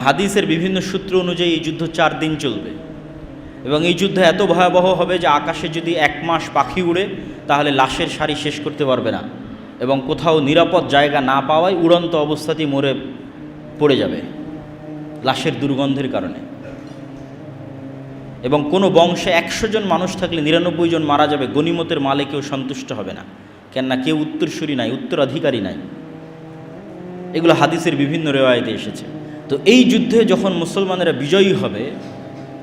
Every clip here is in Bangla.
হাদিসের বিভিন্ন সূত্র অনুযায়ী এই যুদ্ধ 4 দিন চলবে এবং এই যুদ্ধ এত ভয়াবহ হবে যে আকাশে যদি 1 মাস পাখি উড়ে তাহলে লাশের সারি শেষ করতে পারবে না এবং কোথাও নিরাপদ জায়গা না পাওয়ায় উড়ন্ত অবস্থাতেই মরে পড়ে যাবে লাশের দুর্গন্ধের কারণে। এবং কোনো বংশে 100 জন মানুষ থাকলে 99 জন মারা যাবে, গনিমতের মালে কেউ সন্তুষ্ট হবে না, কেননা কেউ উত্তরসূরি নাই, উত্তরাধিকারী নাই। এগুলো হাদিসের বিভিন্ন রেওয়ায়েতে এসেছে। তো এই যুদ্ধে যখন মুসলমানেরা বিজয়ী হবে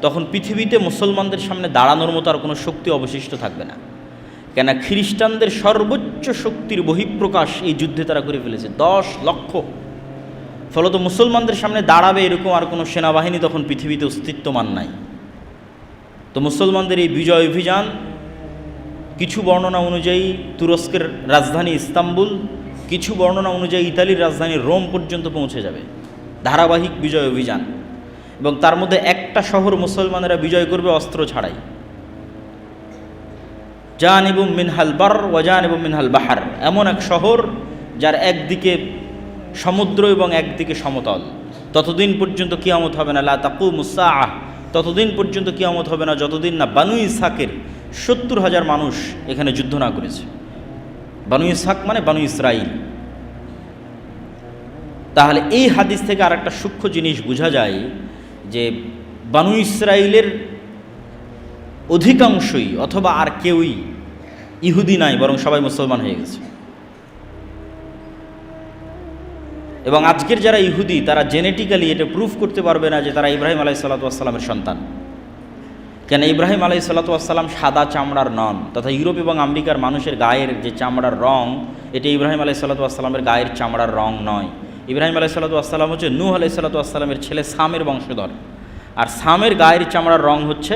তখন পৃথিবীতে মুসলমানদের সামনে দাঁড়ানোর মতো আর কোনো শক্তি অবশিষ্ট থাকবে না, কেন খ্রিস্টানদের সর্বোচ্চ শক্তির বহিঃপ্রকাশ এই যুদ্ধে তারা করে ফেলেছে 10 লক্ষ। ফলত মুসলমানদের সামনে দাঁড়াবে এরকম আর কোনো সেনাবাহিনী তখন পৃথিবীতে অস্তিত্বমান নাই। তো মুসলমানদের এই বিজয় অভিযান কিছু বর্ণনা অনুযায়ী তুরস্কের রাজধানী ইস্তাম্বুল, কিছু বর্ণনা অনুযায়ী ইতালির রাজধানী রোম পর্যন্ত পৌঁছে যাবে, ধারাবাহিক বিজয় অভিযান। এবং তার মধ্যে একটা শহর মুসলমানেরা বিজয় করবে অস্ত্র ছাড়াই, জানিবু মিনহাল বার ওয়া জানিবু মিনহাল বাহার, এমন এক শহর যার একদিকে সমুদ্র এবং একদিকে সমতল। ততদিন পর্যন্ত কিয়ামত হবে না, লা তাকুমুস সাআহ, ততদিন পর্যন্ত কিয়ামত হবে না যতদিন না বানু ইসহাকের 70,000 মানুষ এখানে যুদ্ধ না করেছে। বানু ইসহাক মানে বানু ইসরাইল। তাহলে এই হাদিস থেকে আর একটা সূক্ষ্ম জিনিস বোঝা যায় যে বানু ইসরাইলের অধিকাংশই অথবা আর কেউই ইহুদি নাই, বরং সবাই মুসলমান হয়ে গেছে। এবং আজকের যারা ইহুদি তারা জেনেটিক্যালি এটা প্রুফ করতে পারবে না যে তারা ইব্রাহিম আলাইহিসসালাতু ওয়াসসালামের সন্তান, কেন ইব্রাহিম আলাইহিসসালাতু ওয়াসসালাম সাদা চামড়ার নন, তথা ইউরোপ এবং আমেরিকার মানুষের গায়ের যে চামড়ার রং এটা ইব্রাহিম আলাইহিসসালাতু ওয়াসসালামের গায়ের চামড়ার রং নয়। ইব্রাহিম আলাইহিসসালাতু ওয়াসসালাম হচ্ছে নূহ আলাইহিসসালাতু ওয়াসসালামের ছেলে সামের বংশধর, আর সামের গায়ের চামড়ার রং হচ্ছে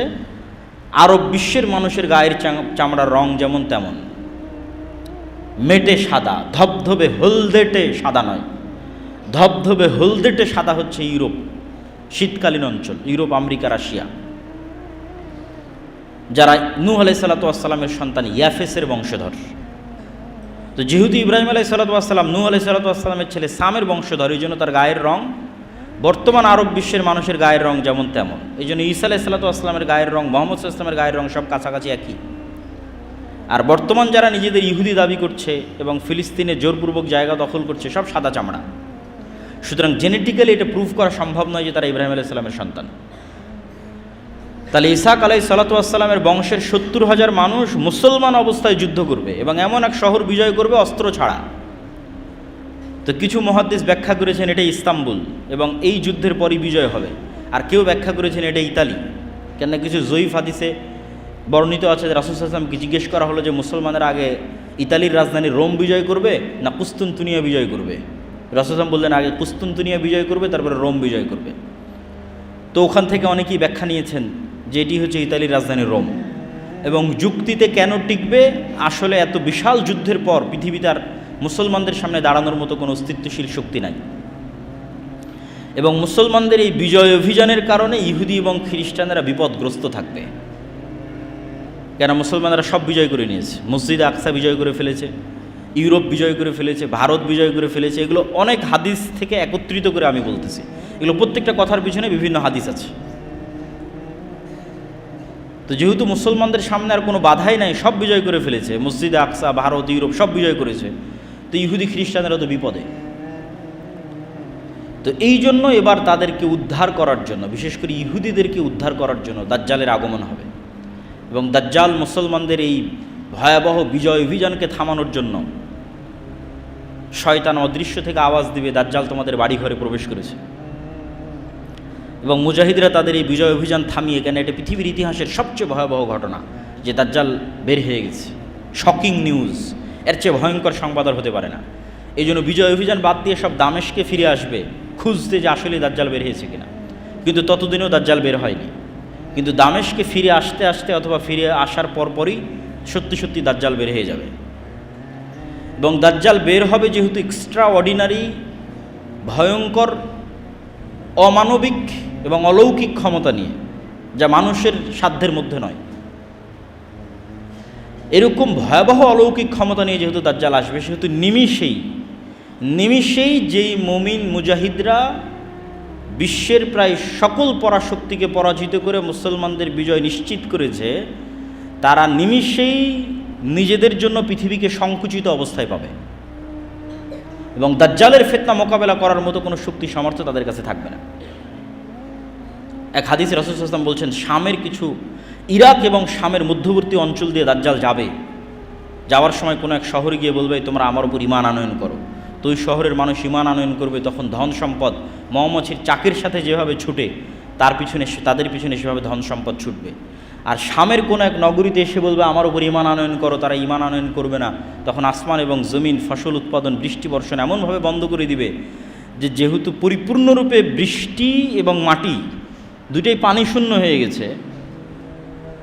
আরব বিশ্বের মানুষের গায়ের চামড়ার রং যেমন তেমন, মেটে সাদা, ধবধবে হলদেটে সাদা নয়। ধবধবে হলদেটে সাদা হচ্ছে ইউরোপ, শীতকালীন অঞ্চল, ইউরোপ, আমেরিকা, রাশিয়া, যারা নূহ আলাইহিসসালাতু ওয়াসসালামের সন্তান ইয়াফেসের বংশধর। তো যেহেতু ইব্রাহিম আলাইহিসসালাতু ওয়াসসালাম নূহ আলাইহিসসালাতু ওয়াসসালামের ছেলে সামের বংশধর, এই জন্য তার গায়ের রং বর্তমান আরব বিশ্বের মানুষের গায়ের রং যেমন তেমন। এই জন্য ঈসা আলাইহিসসালাতু ওয়াসসালামের গায়ের রং, মুহাম্মদ সাল্লাল্লাহু আলাইহি ওয়াসাল্লামের গায়ের রং সব কাছাকাছি একই। আর বর্তমান যারা নিজেদের ইহুদি দাবি করছে এবং ফিলিস্তিনে জোরপূর্বক জায়গা দখল করছে সব সাদা চামড়া। সুতরাং জেনেটিক্যালি এটা প্রুফ করা সম্ভব নয় যে তারা ইব্রাহিম আলাইহিস সালামের সন্তান। তাহলে ইসহাক আলাইহিসসালাতু ওয়াসসালামের বংশের 70,000 মানুষ মুসলমান অবস্থায় যুদ্ধ করবে এবং এমন এক শহর বিজয় করবে অস্ত্র ছাড়া। তো কিছু মুহাদ্দিস ব্যাখ্যা করেছেন এটা ইস্তাম্বুল এবং এই যুদ্ধের পরই বিজয় হবে, আর কেউ ব্যাখ্যা করেছেন এটা ইতালি। কেন কিছু জয়ীফ হাদিসে বর্ণিত আছে যে রাসূল সাল্লাল্লাহু আলাইহি ওয়াসাল্লামকে জিজ্ঞেস করা হলো যে মুসলমানরা আগে ইতালির রাজধানী রোম বিজয় করবে না কুস্তুনতুনিয়া বিজয় করবে। রাসূল সাল্লাল্লাহু আলাইহি ওয়াসাল্লাম বললেন আগে কুস্তুনতুনিয়া বিজয় করবে, তারপরে রোম বিজয় করবে। তো ওখান থেকে অনেকেই ব্যাখ্যা নিয়েছেন যে এটি হচ্ছে ইতালির রাজধানী রোম। এবং যুক্তিতে কেন টিকবে, আসলে এত বিশাল যুদ্ধের পর পৃথিবীতে আর মুসলমানদের সামনে দাঁড়ানোর মতো কোনো অস্তিত্বশীল শক্তি নাই। এবং মুসলমানদের এই বিজয় অভিযানের কারণে ইহুদি এবং খ্রিস্টানেরা বিপদগ্রস্ত থাকবে, কেন মুসলমানরা সব বিজয় করে নিয়েছে। মসজিদ আকসা বিজয় করে ফেলেছে, ইউরোপ বিজয় করে ফেলেছে, ভারত বিজয় করে ফেলেছে। এগুলো অনেক হাদিস থেকে একত্রিত করে আমি বলতেছি, এগুলো প্রত্যেকটা কথার পিছনে বিভিন্ন হাদিস আছে। তো যেহেতু মুসলমানদের সামনে আর কোনো বাধাই নাই, সব বিজয় করে ফেলেছে, মসজিদ আকসা, ভারত, ইউরোপ সব বিজয় করেছে, তো ইহুদি খ্রিস্টানেরা তো বিপদে। তো এই জন্য এবার তাদেরকে উদ্ধার করার জন্য, বিশেষ করে ইহুদিদেরকে উদ্ধার করার জন্য দাজ্জালের আগমন হবে। এবং দাজ্জাল মুসলমানদের এই ভয়াবহ বিজয় অভিযানকে থামানোর জন্য শয়তান অদৃশ্য থেকে আওয়াজ দিবে, দাজ্জাল তোমাদের বাড়ি ঘরে প্রবেশ করেছে। এবং মুজাহিদরা তাদের এই বিজয় অভিযান থামিয়ে, কেন এটা পৃথিবীর ইতিহাসের সবচেয়ে ভয়াবহ ঘটনা যে দাজ্জাল বের হয়ে গেছে, শকিং নিউজ, এর চেয়ে ভয়ঙ্কর সংবাদ আর হতে পারে না। এই জন্য বিজয় অভিযান বাদ দিয়ে সব দামেশকে ফিরে আসবে খুঁজতে যে আসলে দাজ্জাল বের হয়েছে কিনা। কিন্তু ততদিনেও দাজ্জাল বের হয়নি। কিন্তু দামেশকে ফিরে আসতে আসতে অথবা ফিরে আসার পরপরই সত্যি সত্যি দাজ্জাল বের হয়ে যাবে। এবং দাজ্জাল বের হবে যেহেতু এক্সট্রা অর্ডিনারি, ভয়ঙ্কর, অমানবিক এবং অলৌকিক ক্ষমতা নিয়ে, যা মানুষের সাধ্যের মধ্যে নয়, এরকম ভয়াবহ অলৌকিক ক্ষমতা নিয়ে যেহেতু দাজ্জাল আসবে, সেহেতু নিমিষেই যেই মুমিন মুজাহিদরা বিশ্বের প্রায় সকল পরাশক্তিকে পরাজিত করে মুসলমানদের বিজয় নিশ্চিত করেছে, তারা নিমিষেই নিজেদের জন্য পৃথিবীকে সংকুচিত অবস্থায় পাবে এবং দাজ্জালের ফিতনা মোকাবেলা করার মতো কোনো শক্তি সামর্থ্য তাদের কাছে থাকবে না। এক হাদিসে রাসূল সাল্লাল্লাহু আলাইহি ওয়াসাল্লাম বলছেন, শামের কিছু ইরাক এবং শামের মধ্যবর্তী অঞ্চল দিয়ে দাজ্জাল যাবে। যাওয়ার সময় কোনো এক শহরে গিয়ে বলবে, তোমরা আমার উপর ঈমান আনয়ন করো। তো ওই শহরের মানুষ ঈমান আনয়ন করবে। তখন ধন সম্পদ মৌমাছির চাকের সাথে যেভাবে ছুটে, তাদের পিছনে সেভাবে ধন সম্পদ ছুটবে। আর শামের কোনো এক নগরীতে এসে বলবে, আমার উপর ঈমান আনয়ন করো। তারা ঈমান আনয়ন করবে না। তখন আসমান এবং জমিন, ফসল উৎপাদন, বৃষ্টি বর্ষণ এমনভাবে বন্ধ করে দিবে যে যেহেতু পরিপূর্ণরূপে বৃষ্টি এবং মাটি দুটোই পানি শূন্য হয়ে গেছে,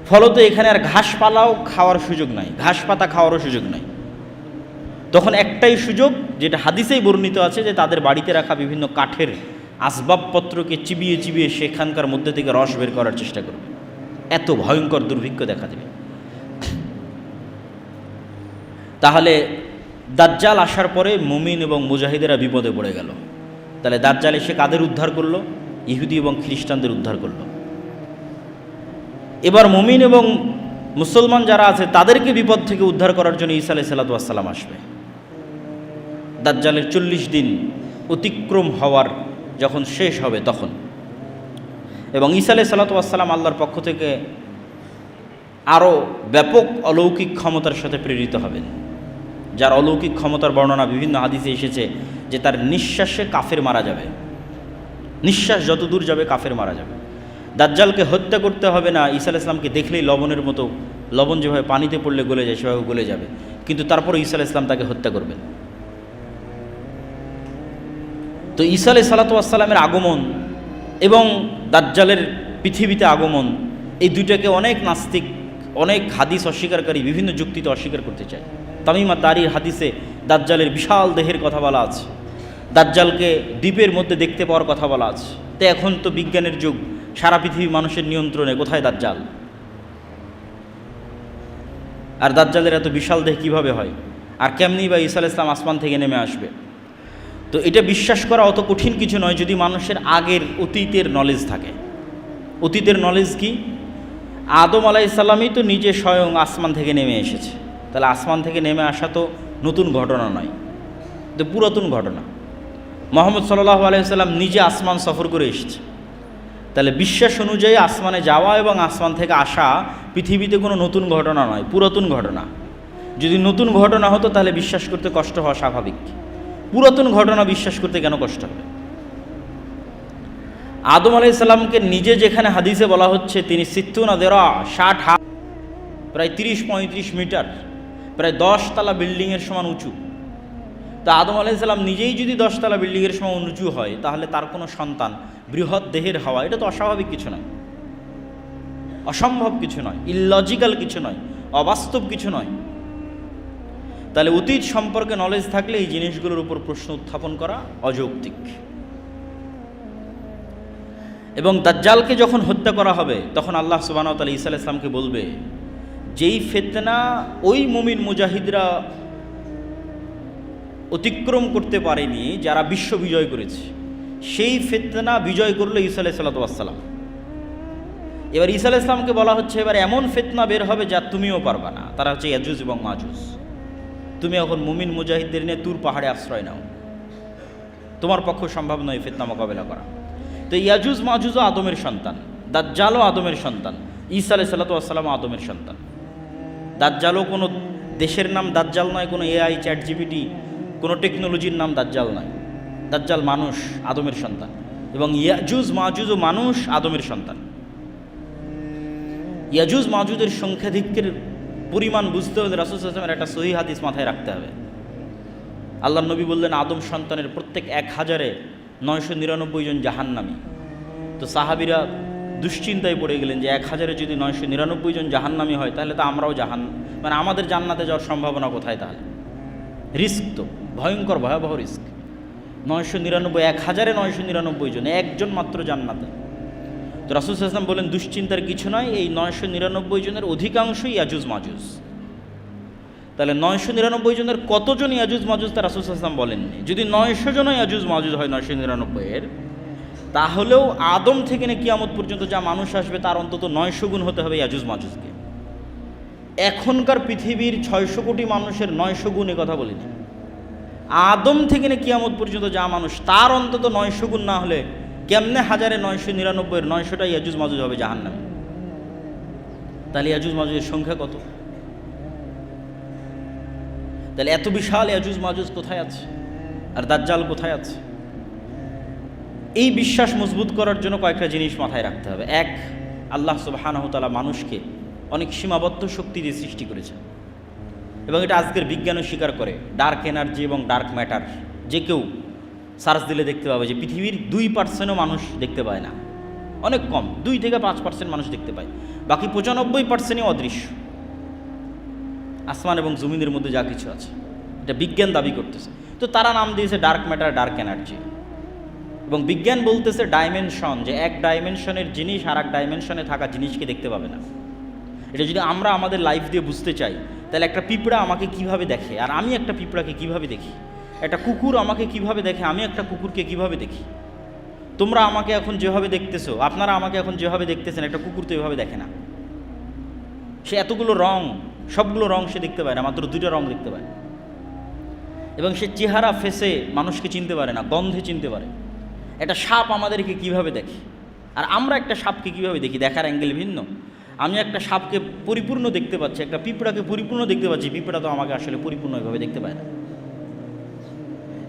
ফলত এখানে আর ঘাসপালাও খাওয়ার সুযোগ নাই, ঘাস পাতা খাওয়ারও সুযোগ নাই। তখন একটাই সুযোগ, যেটা হাদিসেই বর্ণিত আছে, যে তাদের বাড়িতে রাখা বিভিন্ন কাঠের আসবাবপত্রকে চিবিয়ে চিবিয়ে সেখানকার মধ্যে থেকে রস বের করার চেষ্টা করবে। এত ভয়ঙ্কর দুর্ভিক্ষ দেখা দেবে। তাহলে দাজ্জাল আসার পরে মুমিন এবং মুজাহিদেরা বিপদে পড়ে গেল। তাহলে দাজ্জাল এসে কাদের উদ্ধার করলো? ইহুদি এবং খ্রিস্টানদের উদ্ধার করলো। এবার মুমিন এবং মুসলমান যারা আছে তাদেরকে বিপদ থেকে উদ্ধার করার জন্য ঈসা আলাইহিস সালাম আসবে। দাজ্জালের 40 দিন অতিক্রম হওয়ার যখন শেষ হবে তখন, এবং ঈসা আলাইহিস সালাম আল্লাহর পক্ষ থেকে আরও ব্যাপক অলৌকিক ক্ষমতার সাথে প্রেরিত হবেন, যার অলৌকিক ক্ষমতার বর্ণনা বিভিন্ন হাদিসে এসেছে যে তার নিঃশ্বাসে কাফের মারা যাবে। নিঃশ্বাস যত দূর যাবে কাফের মারা যাবে। দাজ্জালকে হত্যা করতে হবে না, ঈসা আলাইহিস সালামকে দেখলেই লবণের মতো, লবণ যেভাবে পানিতে পড়লে গলে যায় সেভাবে গলে যাবে, কিন্তু তারপরে ঈসা আলাইহিস সালাম তাকে হত্যা করবেন। তো ঈসা আলাইহিস সালামের আগমন এবং দাজ্জালের পৃথিবীতে আগমন, এই দুইটাকে অনেক নাস্তিক, অনেক হাদিস অস্বীকারী বিভিন্ন যুক্তিতে অস্বীকার করতে চায়। তামিম আত-তারির হাদিসে দাজ্জালের বিশাল দেহের কথা বলা আছে, দাজ্জালকে দ্বীপের মধ্যে দেখতে পাওয়ার কথা বলা আছে। তো এখন তো বিজ্ঞানের যুগ, সারা পৃথিবী মানুষের নিয়ন্ত্রণে, কোথায় দাজ্জাল? আর দাজ্জালের এত বিশাল দেহ কীভাবে হয়? আর কেমনি বা ঈসা আলাইহিস সালাম আসমান থেকে নেমে আসবে? তো এটা বিশ্বাস করা অত কঠিন কিছু নয় যদি মানুষের আগের অতীতের নলেজ থাকে। অতীতের নলেজ কি? আদম আলাইহিস সালামই তো নিজে স্বয়ং আসমান থেকে নেমে এসেছে। তাহলে আসমান থেকে নেমে আসা তো নতুন ঘটনা নয়, তো পুরাতন ঘটনা। মুহাম্মদ সাল্লাল্লাহু আলাইহি ওয়াসাল্লাম নিজে আসমান সফর করে এসেছে। তাহলে বিশ্বাস অনুযায়ী আসমানে যাওয়া এবং আসমান থেকে আসা পৃথিবীতে কোনো নতুন ঘটনা নয়, পুরাতন ঘটনা। যদি নতুন ঘটনা হতো তাহলে বিশ্বাস করতে কষ্ট হওয়া স্বাভাবিক। পুরাতন ঘটনা বিশ্বাস করতে কেন কষ্ট হবে? আদম আলাইহিস সালামকে নিজে যেখানে হাদিসে বলা হচ্ছে তিনি 60 হাত, প্রায় 30-35 মিটার, প্রায় 10 তলা বিল্ডিংয়ের সমান উঁচু। তা আদম আলাইহিস সালাম নিজেই যদি 10 তলা বিল্ডিংয়ের সমান উঁচু হয়, তাহলে তার কোনো সন্তান বৃহৎ দেহের হওয়া এটা তো অস্বাভাবিক কিছু নয়, অসম্ভব কিছু নয়, ইললজিক্যাল কিছু নয়, অবাস্তব কিছু নয়। তাহলে অতীত সম্পর্কে নলেজ থাকলে এই জিনিসগুলোর উপর প্রশ্ন উত্থাপন করা অযৌক্তিক। এবং দাজ্জালকে যখন হত্যা করা হবে তখন আল্লাহ সুবহানাহু ওয়া তাআলা ঈসা আলাইহিস সালামকে বলবে, যেই ফিতনা ওই মুমিন মুজাহিদরা অতিক্রম করতে পারেনি, যারা বিশ্ব বিজয় করেছে, সেই ফিতনা বিজয় করলো ঈসা আলাইহিস সালাম। এবার ঈসা আলাইহিস সালামকে বলা হচ্ছে, এবার এমন ফিতনা বের হবে যা তুমিও পারবা না। তারা হচ্ছে ইয়াজুজ এবং মাজুজ। তুমি এখন মুমিন মুজাহিদদের নিয়ে তুর পাহাড়ে আশ্রয় নাও, তোমার পক্ষে সম্ভব নয় ফিতনা মোকাবেলা করা। তো ইয়াজুজ মাজুজও আদমের সন্তান, দাজ্জালও আদমের সন্তান, ঈসা আলাইহিস সালামও আদমের সন্তান। দাজ্জালও কোনো দেশের নাম দাজ্জাল নয়, কোনো এআই চ্যাট জিপিটি কোনো টেকনোলজির নাম দাজ্জাল নয়। দাজ্জাল মানুষ, আদমের সন্তান, এবং ইয়াজুজ মাজুজও মানুষ, আদমের সন্তান। ইয়াজুজ মাজুজের সংখ্যাধিক্যের পরিমাণ বুঝতে হলে রাসূল সাল্লাল্লাহু আলাইহি ওয়াসাল্লামের একটা সহিহ হাদিস মাথায় রাখতে হবে। আল্লাহর নবী বললেন, আদম সন্তানের প্রত্যেক 1000-999 জন জাহান্নামী। তো সাহাবীরা দুশ্চিন্তায় পড়ে গেলেন যে 1000-এ যদি 999 জন জাহান্নামী হয় তাহলে তো আমরাও মানে আমাদের জান্নাতে যাওয়ার সম্ভাবনা কোথায়? তাহলে রিস্ক তো ভয়ঙ্কর, ভয়াবহ রিস্ক। 1000-এ 999 জন, একজন মাত্র জান্নাতে। তো রাসূল সাল্লাল্লাহু আলাইহি ওয়াসাল্লাম বলেন, দুশ্চিন্তার কিছু নয়, এই 999 জনের অধিকাংশই ইয়াজুজ মাজুজ। তাহলে 999 জনের কতজন ইয়াজুজ মাজুজ তা রাসূল সাল্লাল্লাহু আলাইহি ওয়াসাল্লাম বলেননি। যদি 900 জন ইয়াজুজ মাজুজ হয় 999-এর, তাহলেও আদম থেকে নিয়ে কিয়ামত পর্যন্ত যা মানুষ আসবে তার অন্তত 900 গুণ হতে হবে ইয়াজুজ মাজুজকে। এখনকার পৃথিবীর 600 কোটি মানুষের 900 গুণ, কথা বলিনি। আদম থেকে নিয়ে কিয়ামত পর্যন্ত যা মানুষ, তার অন্তত 900 গুণ না হলে কেমনে 1999 900টা ইয়াজুজ মাজুজ হবে জাহান্নামে? তাহলে ইয়াজুজ মাজুজের সংখ্যা কত? তাহলে এত বিশাল ইয়াজুজ মাজুজ কোথায় আছে, আর দাজ্জাল কোথায় আছে? এই বিশ্বাস মজবুত করার জন্য কয়েকটা জিনিস মাথায় রাখতে হবে। এক, আল্লাহ সুবহানাহু ওয়া তাআলা মানুষকে অনেক সীমাবদ্ধ শক্তি দিয়ে সৃষ্টি করেছে, এবং এটা আজকের বিজ্ঞানও স্বীকার করে। ডার্ক এনার্জি এবং ডার্ক ম্যাটার যে কেউ সার্চ দিলে দেখতে পাবে যে পৃথিবীর 2%ও মানুষ দেখতে পায় না, অনেক কম, 2 থেকে 5% মানুষ দেখতে পায়, বাকি 95%ই অদৃশ্য। আসমান এবং জমিনের মধ্যে যা কিছু আছে এটা বিজ্ঞান দাবি করতেছে। তো তারা নাম দিয়েছে ডার্ক ম্যাটার, ডার্ক এনার্জি। এবং বিজ্ঞান বলতেছে ডাইমেনশন, যে এক ডাইমেনশনের জিনিস আর এক ডাইমেনশনে থাকা জিনিসকে দেখতে পাবে না। এটা যদি আমরা আমাদের লাইফ দিয়ে বুঝতে চাই, তাহলে একটা পিঁপড়া আমাকে কিভাবে দেখে আর আমি একটা পিঁপড়াকে কিভাবে দেখি, একটা কুকুর আমাকে কিভাবে দেখে আমি একটা কুকুরকে কিভাবে দেখি, তোমরা আমাকে এখন যেভাবে দেখতেছো, আপনারা আমাকে এখন যেভাবে দেখতেছেন, একটা কুকুর তো এভাবে দেখে না। সে এতগুলো রং, সবগুলো রং সে দেখতে পায় না, মাত্র 2টা রং দেখতে পায়। এবং সে চেহারা ফেসে মানুষকে চিনতে পারে না, গন্ধে চিনতে পারে। একটা সাপ আমাদেরকে কিভাবে দেখে, আর আমরা একটা সাপকে কিভাবে দেখি, দেখার অ্যাঙ্গেল ভিন্ন। আমি একটা সাপকে পরিপূর্ণ দেখতে পাচ্ছি, একটা পিঁপড়াকে পরিপূর্ণ দেখতে পাচ্ছি, পিঁপড়া তো আমাকে আসলে পরিপূর্ণভাবে দেখতে পায় না।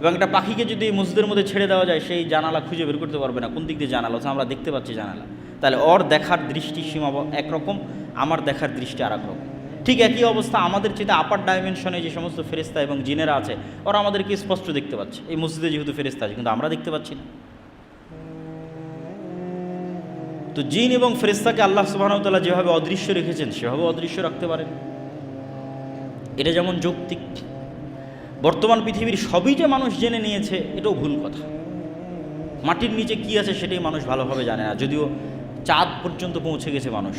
এবং একটা পাখিকে যদি মসজিদের মধ্যে ছেড়ে দেওয়া যায়, সেই জানালা খুঁজে বের করতে পারবে না কোন দিক দিয়ে জানালা, আমরা দেখতে পাচ্ছি জানালা। তাহলে ওর দেখার দৃষ্টি সীমা একরকম, আমার দেখার দৃষ্টি আর একরকম। ঠিক একই অবস্থা আমাদের চেয়ে আপার ডাইমেনশনে যে সমস্ত ফেরেশতা এবং জিনেরা আছে, ওরা আমাদেরকে স্পষ্ট দেখতে পাচ্ছে। এই মসজিদে যেহেতু ফেরেশতা আছে, কিন্তু আমরা দেখতে পাচ্ছি না। তো জিন এবং ফেরেশতাকে আল্লাহ সুবহানাহু ওয়া তাআলা যেভাবে অদৃশ্য রেখেছেন, সেভাবে অদৃশ্য রাখতে পারেন। এটা যেমন যৌক্তিক। বর্তমান পৃথিবীর সবই যে মানুষ জেনে নিয়েছে, এটাও ভুল কথা। মাটির নিচে কি আছে সেটাই মানুষ ভালোভাবে জানে না, যদিও চাঁদ পর্যন্ত পৌঁছে গেছে মানুষ,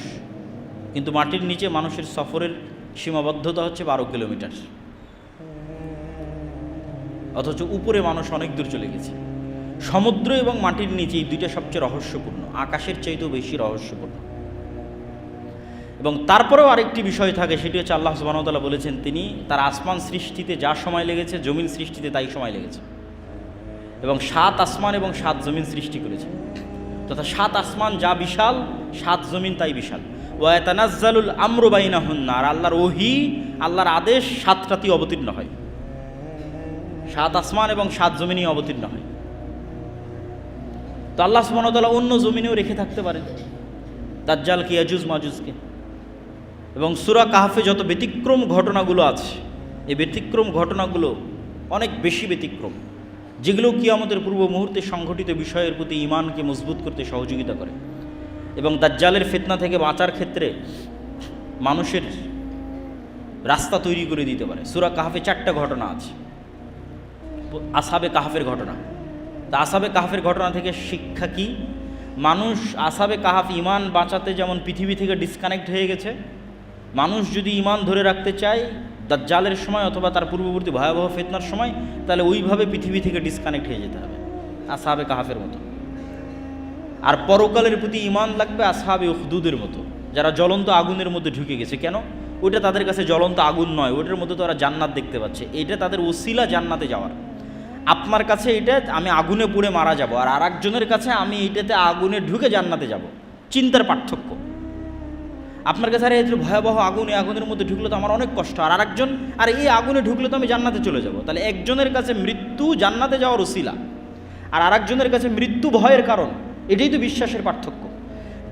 কিন্তু মাটির নিচে মানুষের সফরের সীমাবদ্ধতা হচ্ছে 12 কিলোমিটার, অথচ উপরে মানুষ অনেক দূর চলে গেছে। সমুদ্র এবং মাটির নিচে এই দুইটা সবচেয়ে রহস্যপূর্ণ, আকাশের চাইতেও বেশি রহস্যপূর্ণ। এবং তারপরেও আরেকটি বিষয় থাকে, সেটি হচ্ছে আল্লাহ সুবহানাহু ওয়া তাআলা বলেছেন তিনি তার আসমান সৃষ্টিতে যা সময় লেগেছে, জমিন সৃষ্টিতে তাই সময় লেগেছে। এবং 7 আসমান এবং 7 জমিন সৃষ্টি করেছেন, তথা 7 আসমান যা বিশাল, 7 জমিন তাই বিশাল। ওয়া ইয়াতানাজ্জালুল আমরু বাইনাহুন্না, আর আল্লাহর ওহী, আল্লাহর আদেশ 7টাতেই অবতীর্ণ হয়, 7 আসমান এবং 7 জমিনই অবতীর্ণ হয়। তো আল্লাহ সুবহানাহু ওয়া তাআলা অন্য জমিনেও রেখে থাকতে পারেন দাজ্জালকে, ইয়াজুজ মাজুজকে। এবং সূরা কাহফে যত ব্যতিক্রম ঘটনাগুলো আছে, এই ব্যতিক্রম ঘটনাগুলো অনেক বেশি ব্যতিক্রম, যেগুলো কিয়ামতের পূর্ব মুহূর্তে সংঘটিত বিষয়ের প্রতি ঈমানকে মজবুত করতে সহযোগিতা করে এবং দাজ্জালের ফিতনা থেকে বাঁচার ক্ষেত্রে মানুষের রাস্তা তৈরি করে দিতে পারে। সূরা কাহফে 4টা ঘটনা আছে। আসহাবে কাহফের ঘটনা, তা আসহাবে কাহফের ঘটনা থেকে শিক্ষা কি? মানুষ আসহাবে কাহফ ঈমান বাঁচাতে যেমন পৃথিবী থেকে ডিসকানেক্ট হয়ে গেছে, মানুষ যদি ঈমান ধরে রাখতে চায় দাজ্জালের সময় অথবা তার পূর্ববর্তী ভয়াবহ ফিতনার সময়, তাহলে ওইভাবে পৃথিবী থেকে ডিসকানেক্ট হয়ে যেতে হবে আসহাবে কাহফের মতো। আর পরকালের প্রতি ঈমান লাগবে আসহাবে উখদুদের মতো, যারা জ্বলন্ত আগুনের মধ্যে ঢুকে গেছে। কেন? ওইটা তাদের কাছে জ্বলন্ত আগুন নয়, ওইটার মধ্যে তো ওরা জান্নাত দেখতে পাচ্ছে, এটা তাদের ওসিলা জান্নাতে যাওয়ার। আপনার কাছে এটা আমি আগুনে পুড়ে মারা যাব, আর আরেকজনের কাছে আমি এইটাতে আগুনে ঢুকে জান্নাতে যাব। চিন্তার পার্থক্য। আপনার কাছে আরে এই ভয়াবহ আগুন, এই আগুনের মধ্যে ঢুকলে তো আমার অনেক কষ্ট, আর আরেকজন আর এই আগুনে ঢুকলে তো আমি জান্নাতে চলে যাব। তাহলে একজনের কাছে মৃত্যু জান্নাতে যাওয়ার ওসিলা, আর আরেকজনের কাছে মৃত্যু ভয়ের কারণ। এটাই তো বিশ্বাসের পার্থক্য।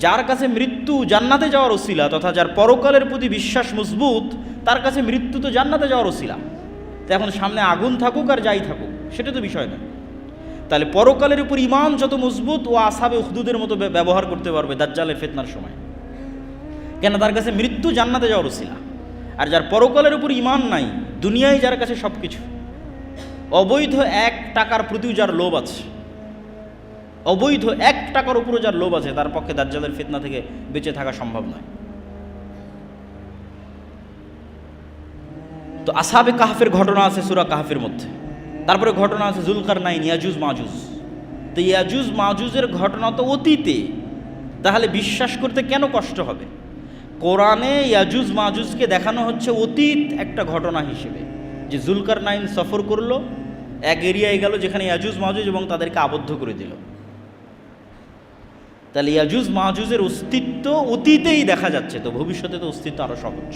যার কাছে মৃত্যু জান্নাতে যাওয়ার ওসিলা, তথা যার পরকালের প্রতি বিশ্বাস মজবুত, তার কাছে মৃত্যু তো জান্নাতে যাওয়ার ওসিলা। তো এখন সামনে আগুন থাকুক আর যাই থাকুক, সেটা তো বিষয় না। তাহলে পরকালের উপর ঈমান যত মজবুত, ও আসহাবে উখদুদের মতো ব্যবহার করতে পারবে দাজ্জালের ফিতনার সময়। কেন? তার কাছে মৃত্যু জান্নাতে যাওয়ার ওসিলা। আর যার পরকালের উপর ঈমান নাই, দুনিয়ায় যার কাছে সব কিছু, অবৈধ 1 টাকার প্রতিও যার লোভ আছে, অবৈধ 1 টাকার উপরও যার লোভ আছে, তার পক্ষে দাজ্জালের ফিতনা থেকে বেঁচে থাকা সম্ভব নয়। তো আসহাবে কাহফের ঘটনা আছে সূরা কাহফের মধ্যে। তারপরে ঘটনা আছে জুলকারনাইন, ইয়াজুজ মাজুজ, তো ইয়াজুজ মাজুজের ঘটনা তো অতীতে, তাহলে বিশ্বাস করতে কেন কষ্ট হবে? কোরআনে ইয়াজুজ মাজুজকে দেখানো হচ্ছে অতীত একটা ঘটনা হিসেবে, যে জুলকারনাইন সফর করলো, এক এরিয়ায় গেল যেখানে ইয়াজুজ মাজুজ এবং তাদেরকে আবদ্ধ করে দিল। তাহলে ইয়াজুজ মাজুজের অস্তিত্ব অতীতেই দেখা যাচ্ছে, তো ভবিষ্যতে তো অস্তিত্ব আরো সহজ।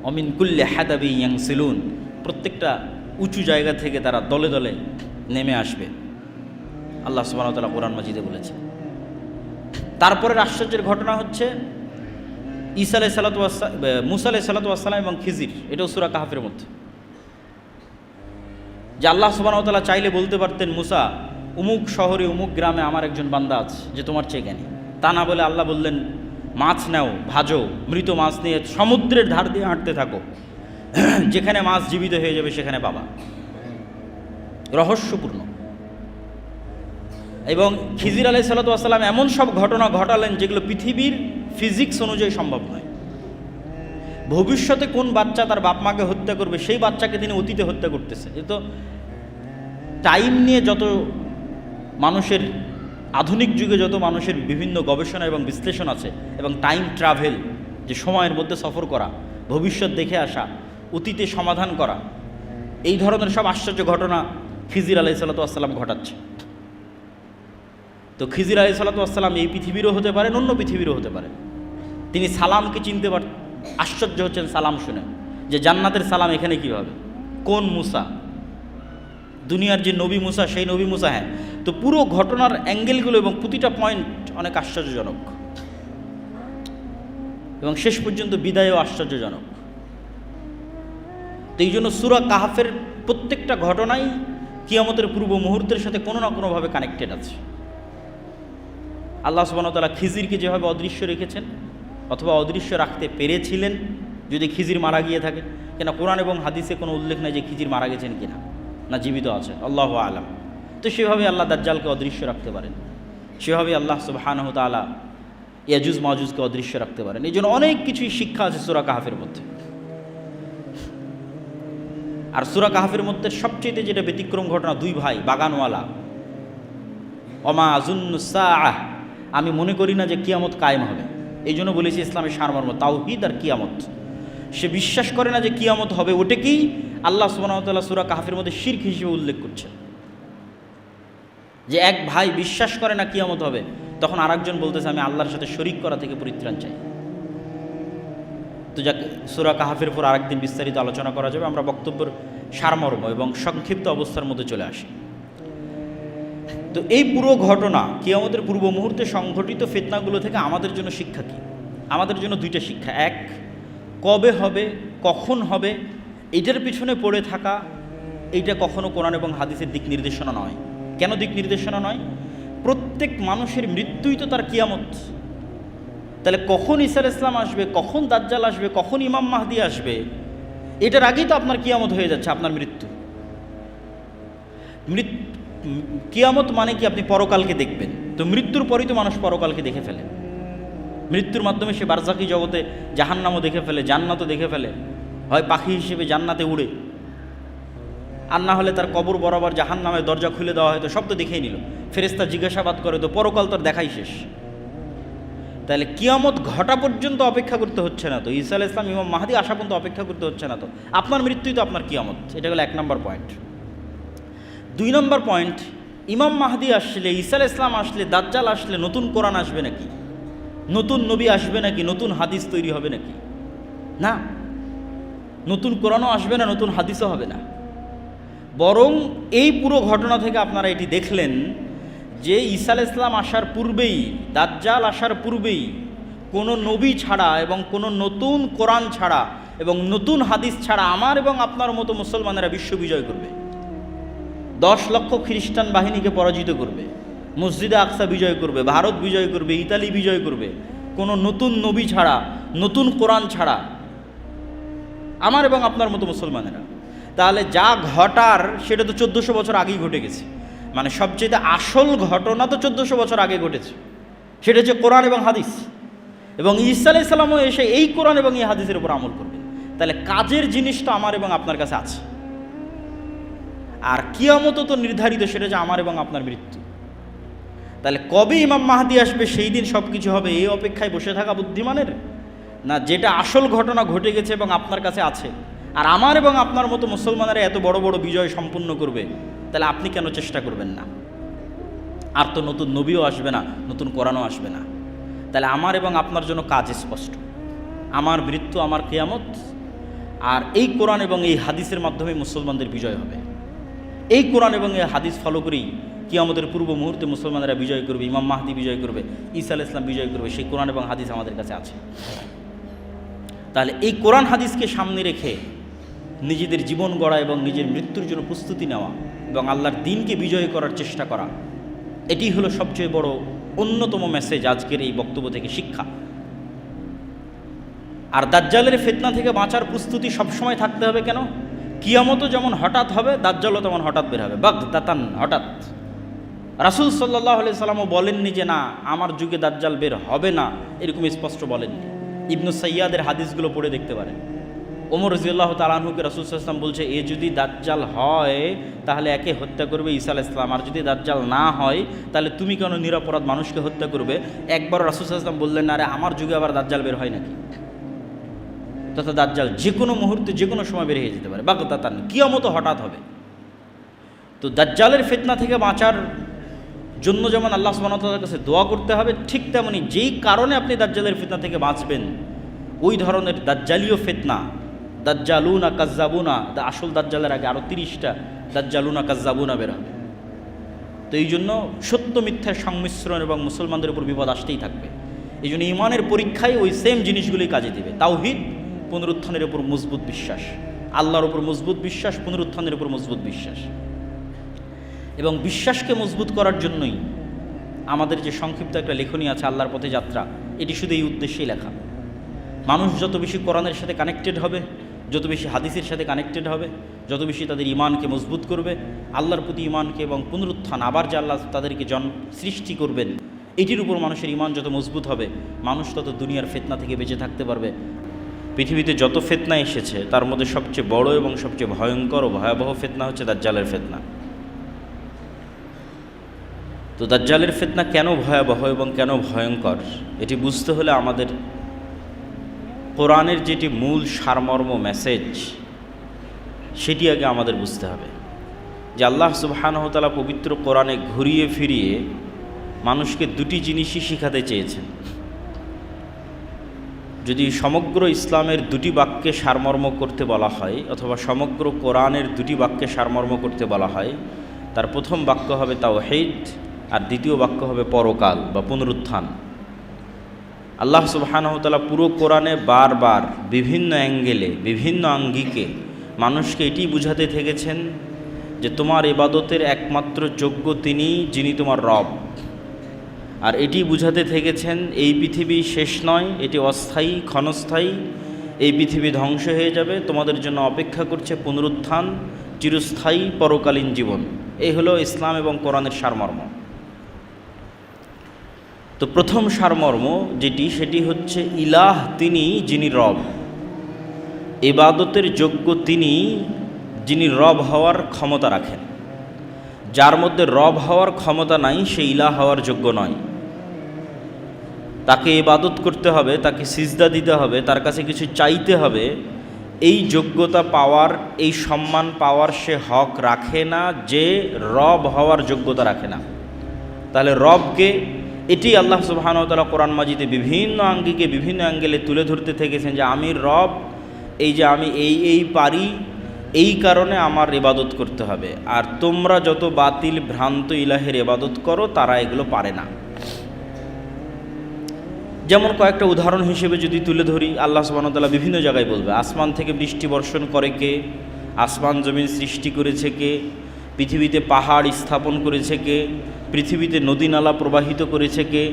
অমিন কুল্লে হাদাবি ইয়াংসিলুন, প্রত্যেকটা উঁচু জায়গা থেকে তারা দলে দলে নেমে আসবে, আল্লাহ সুবহানাহু ওয়া তাআলা কোরআন মাজিদে বলেছে। তারপরের আশ্চর্যের ঘটনা হচ্ছে ঈসা আলাইহিস সালাতু ওয়াস সালাম, মূসা আলাইহিস সালাতু ওয়াস সালাম এবং খিজির, এটাও সূরা কাহফের মধ্যে, যে আল্লাহ সুবহানাহু ওয়া তাআলা চাইলে বলতে পারতেন, মুসা উমুক শহরে উমুক গ্রামে আমার একজন বান্দা আছে যে তোমার চেয়ে জ্ঞানী। তা না বলে আল্লাহ বললেন, মাছ নাও, ভাজো, মৃত মাছ নিয়ে সমুদ্রের ধার দিয়ে হাঁটতে থাকো, যেখানে মাছ জীবিত হয়ে যাবে সেখানে পাবা। রহস্যপূর্ণ। এবং খিজির আলাইহিস সালাতু ওয়াস সালাম এমন সব ঘটনা ঘটালেন যেগুলো পৃথিবীর ফিজিক্স অনুযায়ী সম্ভব নয়। ভবিষ্যতে কোন বাচ্চা তার বাপ মাকে হত্যা করবে, সেই বাচ্চাকে তিনি অতীতে হত্যা করতেছে। এ তো টাইম নিয়ে যত মানুষের, আধুনিক যুগে যত মানুষের বিভিন্ন গবেষণা এবং বিশ্লেষণ আছে, এবং টাইম ট্রাভেল, যে সময়ের মধ্যে সফর করা, ভবিষ্যৎ দেখে আসা, অতীতে সমাধান করা, এই ধরনের সব আশ্চর্য ঘটনা খিজির আলাইহিস সালাতু ওয়াস সালাম ঘটাচ্ছে। তো খিজির আলাইহিস সালাতু ওয়াস সালাম এই পৃথিবীরও হতে পারেন, অন্য পৃথিবীরও হতে পারেন। তিনি সালামকে চিনতে আশ্চর্য হচ্ছেন সালাম শুনে, যে জান্নাতের সালাম এখানে কিভাবে, কোন মুসা, দুনিয়ার যে নবী মুসা সেই নবী মুসা? হ্যাঁ। তো পুরো ঘটনার অ্যাঙ্গেলগুলো এবং প্রতিটা পয়েন্ট অনেক আশ্চর্যজনক, এবং শেষ পর্যন্ত বিদায়ও আশ্চর্যজনক। তো এই জন্য সূরা কাহফের প্রত্যেকটা ঘটনাই কিয়ামতের পূর্ব মুহূর্তের সাথে কোনো না কোনোভাবে কানেক্টেড আছে। আল্লাহ সুবহানাহু ওয়া তাআলা খিজিরকে যেভাবে অদৃশ্য রেখেছেন, অথবা অদৃশ্য রাখতে পেরেছিলেন যদি খিজির মারা গিয়ে থাকে, কেন কোরআন এবং হাদিসে কোনো উল্লেখ নেই যে খিজির মারা গেছেন কিনা, না জীবিত আছেন, আল্লাহু আ'লাম। তো সেভাবে আল্লাহ দাজ্জালকে অদৃশ্য রাখতে পারেন, সেভাবে আল্লাহ সুবহানাহু ওয়া তাআলা ইয়াজুজ মাজুজকে অদৃশ্য রাখতে পারেন। এই জন্য অনেক কিছুই শিক্ষা আছে সূরা কাহফের মধ্যে। আর সূরা কাহফের মধ্যে সবচেয়ে যেটা ব্যতিক্রম ঘটনা, দুই ভাই বাগানওয়ালা, ওমা আযুন্নুস সাআহ, আমি মনে করি না যে কিয়ামত কায়েম হবে। এই জন্য বলেছি ইসলামের সারমর্ম তাওহীদ আর কিয়ামত। সে বিশ্বাস করে না যে কিয়ামত হবে, ওটাকেই আল্লাহ সুবহানাহু ওয়া তাআলা সূরা কাহফের মধ্যে শিরক হিসেবে উল্লেখ করছেন। যে এক ভাই বিশ্বাস করে না কিয়ামত হবে, তখন আরেকজন বলতেছে আমি আল্লাহর সাথে শরীক করা থেকে পরিত্রাণ চাই। তো যাক, সূরা কাহফের উপর আরেকদিন বিস্তারিত আলোচনা করা যাবে। আমরা বক্তব্যের সারমর্ম এবং সংক্ষিপ্ত অবস্থার মধ্যে চলে আসি। তো এই পুরো ঘটনা, কিয়ামতের পূর্ব মুহূর্তে সংঘটিত ফিতনাগুলো থেকে আমাদের জন্য শিক্ষা কী? আমাদের জন্য দুইটা শিক্ষা। এক, কবে হবে, কখন হবে, এটার পিছনে পড়ে থাকা, এইটা কখনো কোরআন এবং হাদিসের দিক নির্দেশনা নয়। কেন দিক নির্দেশনা নয়? প্রত্যেক মানুষের মৃত্যুই তো তার কিয়ামত। তাহলে কখন ঈসা আলাইহিস সালাম আসবে, কখন দাজ্জাল আসবে, কখন ইমাম মাহদি আসবে, এটার আগেই তো আপনার কিয়ামত হয়ে যাচ্ছে, আপনার মৃত্যু। কিয়ামত মানে কি? আপনি পরকালকে দেখবেন। তো মৃত্যুর পরই তো মানুষ পরকালকে দেখে ফেলে। মৃত্যুর মাধ্যমে সে বারজাকি জগতে জাহান্নামও দেখে ফেলে, জান্নাতও দেখে ফেলে। হয় পাখি হিসেবে জান্নাতে উড়ে, আর না হলে তার কবর বরাবর জাহান্নামের দরজা খুলে দেওয়া হয়তো, সব তো দেখেই নিল। ফেরেশতা জিজ্ঞাসাবাদ করে, তো পরকাল তোর দেখাই শেষ। তাহলে কিয়ামত ঘটা পর্যন্ত অপেক্ষা করতে হচ্ছে না তো, ঈসা আলাইহিস সালাম ইমাম মাহদি আসা পর্যন্ত অপেক্ষা করতে হচ্ছে না তো, আপনার মৃত্যুই তো আপনার কিয়ামত। এটা হলো 1 নম্বর পয়েন্ট। 2 নম্বর পয়েন্ট, ইমাম মাহদি আসলে, ঈসা আলাইহিস সালাম আসলে, দাজ্জাল আসলে নতুন কোরআন আসবে নাকি, নতুন নবী আসবে নাকি, নতুন হাদিস তৈরি হবে নাকি? না, নতুন কোরআনও আসবে না, নতুন হাদিসও হবে না। বরং এই পুরো ঘটনা থেকে আপনারা এটি দেখলেন যে ঈসা আলাইহিস সালাম আসার পূর্বেই, দাজ্জাল আসার পূর্বেই কোনো নবী ছাড়া এবং কোনো নতুন কোরআন ছাড়া এবং নতুন হাদিস ছাড়া আমার এবং আপনার মতো মুসলমানেরা বিশ্ব বিজয় করবে। 10 লক্ষ খ্রিস্টান বাহিনীকে পরাজিত করবে, মসজিদে আকসা বিজয় করবে, ভারত বিজয় করবে, ইতালি বিজয় করবে, কোনো নতুন নবী ছাড়া, নতুন কোরআন ছাড়া, আমার এবং আপনার মতো মুসলমানেরা। তাহলে যা ঘটার সেটা তো 1400 বছর আগেই ঘটে গেছে। মানে সবচেয়ে আসল ঘটনা তো 1400 বছর আগে ঘটেছে, সেটা হচ্ছে কোরআন এবং হাদিস। এবং ঈসা আলাইহিস সালামও এসে এই কোরআন এবং এই হাদিসের উপর আমল করবে। তাহলে কাজের জিনিসটা আমার এবং আপনার কাছে আছে। আর কিয়ামত তো নির্ধারিত, সেটা যে আমার এবং আপনার মৃত্যু। তাহলে কবে ইমাম মাহদি আসবে, সেই দিন সব কিছু হবে, এই অপেক্ষায় বসে থাকা বুদ্ধিমানের? না, যেটা আসল ঘটনা ঘটে গেছে এবং আপনার কাছে আছে, আর আমার এবং আপনার মতো মুসলমানেরা এত বড় বড় বিজয় সম্পূর্ণ করবে, তাহলে আপনি কেন চেষ্টা করবেন না? আর তো নতুন নবীও আসবে না, নতুন কোরআনও আসবে না। তাহলে আমার এবং আপনার জন্য কাজ স্পষ্ট, আমার মৃত্যু, আমার কিয়ামত, আর এই কোরআন এবং এই হাদিসের মাধ্যমে মুসলমানদের বিজয় হবে। এই কোরআন এবং এই হাদিস ফলো করেই কিয়ামতের পূর্ব মুহূর্তে মুসলমানেরা বিজয় করবে, ইমাম মাহদি বিজয় করবে, ঈসা আলাইহিস সালাম বিজয় করবে। সেই কোরআন এবং হাদিস আমাদের কাছে আছে। তাহলে এই কোরআন হাদিসকে সামনে রেখে নিজেদের জীবন গড়া এবং নিজের মৃত্যুর জন্য প্রস্তুতি নেওয়া এবং আল্লাহর দ্বীনকে বিজয় করার চেষ্টা করা, এটি হলো সবচেয়ে বড় অন্যতম মেসেজ আজকের এই বক্তব্য থেকে, শিক্ষা। আর দাজ্জালের ফিতনা থেকে বাঁচার প্রস্তুতি সবসময় থাকতে হবে। কেন? কিয়ামতও যেমন হঠাৎ হবে, দাজ্জালও তেমন হঠাৎ বের হবে, বাগদাতান, হঠাৎ। রাসূল সাল্লাল্লাহু আলাইহি সাল্লামও বলেননি যে না, আমার যুগে দাজ্জাল বের হবে না, এরকম স্পষ্ট বলেননি। ইবনু সাইয়াদের হাদিসগুলো পড়ে দেখতে পারেন। ওমর রাদিয়াল্লাহু তাআলা আনহুকে রাসূল সাল্লাল্লাহু আলাইহি ওয়াসাল্লাম বলছে, এ যদি দাজ্জাল হয় তাহলে একে হত্যা করবে ঈসা আলাইহিস সালাম, আর যদি দাজ্জাল না হয় তাহলে তুমি কেন নিরপরাধ মানুষকে হত্যা করবে? একবার রাসূল সাল্লাল্লাহু আলাইহি ওয়াসাল্লাম বললেন, আরে আমার যুগে আবার দাজ্জাল বের হয় নাকি? তথা দাজ্জাল যে কোনো মুহূর্তে যে কোনো সময় বের হয়ে যেতে পারে, বাগদাতান, কিয়ামত হঠাৎ হবে। তো দাজ্জালের ফিতনা থেকে বাঁচার জন্য যেমন আল্লাহ সুবহানাহু ওয়া তাআলার কাছে দোয়া করতে হবে, ঠিক তেমনি যেই কারণে আপনি দাজ্জালের ফিতনা থেকে বাঁচবেন, ওই ধরনের দাজ্জালীয় ফিতনা, দাজ্জালুনা কাজ্জাবুনা, আসল দাজ্জালের আগে আরও 30টা দাজ্জালুনা কাজ্জাবুনা বের হবে। তো এই জন্য সত্য মিথ্যার সংমিশ্রণ এবং মুসলমানদের উপর বিপদ আসতেই থাকবে। এই জন্য ইমানের পরীক্ষায় ওই সেম জিনিসগুলোই কাজে দেবে। তাওহীদ, পুনরুত্থানের উপর মজবুত বিশ্বাস, আল্লাহর উপর মজবুত বিশ্বাস, পুনরুত্থানের উপর মজবুত বিশ্বাস। এবং বিশ্বাসকে মজবুত করার জন্যই আমাদের যে সংক্ষিপ্ত একটা লেখনী আছে, আল্লাহর পথে যাত্রা, এটি শুধু এই উদ্দেশ্যেই লেখা। মানুষ যত বেশি কোরআনের সাথে কানেক্টেড হবে, যত বেশি হাদিসের সাথে কানেক্টেড হবে, যত বেশি তাদের ইমানকে মজবুত করবে, আল্লাহর প্রতি ইমানকে এবং পুনরুত্থান, আবার যে আল্লাহ তাদেরকে সৃষ্টি করবেন, এটির উপর মানুষের ইমান যত মজবুত হবে, মানুষ তত দুনিয়ার ফিতনা থেকে বেঁচে থাকতে পারবে। পৃথিবীতে যত ফিতনা এসেছে তার মধ্যে সবচেয়ে বড় এবং সবচেয়ে ভয়ঙ্কর ও ভয়াবহ ফিতনা হচ্ছে দাজ্জালের ফিতনা। তো দাজ্জালের ফিতনা কেন ভয়াবহ এবং কেন ভয়ঙ্কর, এটি বুঝতে হলে আমাদের কোরআনের যেটি মূল সারমর্ম মেসেজ, সেটি আগে আমাদের বুঝতে হবে। যে আল্লাহ সুবহানাহু ওয়া তাআলা পবিত্র কোরআনে ঘুরিয়ে ফিরিয়ে মানুষকে দুটি জিনিসই শিখাতে চেয়েছেন। যদি সমগ্র ইসলামের দুটি বাক্যে সারমর্ম করতে বলা হয়, অথবা সমগ্র কোরআনের দুটি বাক্যে সারমর্ম করতে বলা হয়, তার প্রথম বাক্য হবে তাওহীদ, আর দ্বিতীয় বাক্য হবে পরকাল বা পুনরুত্থান। আল্লাহ সুবহানাহু ওয়া তাআলা পুরো কোরআনে বারবার বিভিন্ন অ্যাঙ্গেলে, বিভিন্ন আঙ্গিকে মানুষকে এটি বুঝাতে থেকেছেন যে তোমার ইবাদতের একমাত্র যোগ্য তিনি, যিনি তোমার রব। আর এটি বুঝাতে থেকেছেন এই পৃথিবী শেষ নয়, এটি অস্থায়ী, ক্ষণস্থায়ী, এই পৃথিবী ধ্বংস হয়ে যাবে, তোমাদের জন্য অপেক্ষা করছে পুনরুত্থান, চিরস্থায়ী পরকালীন জীবন। এই হলো ইসলাম এবং কোরআনের সারমর্ম। তো প্রথম সারমর্ম যেটি, সেটি হচ্ছে ইলাহ তিনি, যিনি রব। ইবাদতের যোগ্য তিনি, যিনি রব হওয়ার ক্ষমতা রাখেন। যার মধ্যে রব হওয়ার ক্ষমতা নাই, সে ইলাহ হওয়ার যোগ্য নয়। তাকে ইবাদত করতে হবে, তাকে সিজদা দিতে হবে, তার কাছে কিছু চাইতে হবে, এই যোগ্যতা পাওয়ার, এই সম্মান পাওয়ার সে হক রাখে না, যে রব হওয়ার যোগ্যতা রাখে না। তাহলে রবকে, এটি আল্লাহ সুবহানাহু ওয়া তাআলা কোরআন মাজিদে বিভিন্ন আঙ্গিকে, বিভিন্ন অ্যাঙ্গেলে তুলে ধরতে থেকেছেন যে আমি রব, এই যে আমি এই পারি, এই কারণে আমার ইবাদত করতে হবে। আর তোমরা যত বাতিল ভ্রান্ত ইলাহের ইবাদত করো, তারা এগুলো পারে না। যেমন কয়েকটা উদাহরণ হিসেবে যদি তুলে ধরি, আল্লাহ সুবহানাহু ওয়া তাআলা বিভিন্ন জায়গায় বলবে, আসমান থেকে বৃষ্টি বর্ষণ করে কে, আসমান জমিন সৃষ্টি করেছে কে, পৃথিবীতে পাহাড় স্থাপন করেছে কে, পৃথিবীতে নদী নালা প্রবাহিত করেছে কে।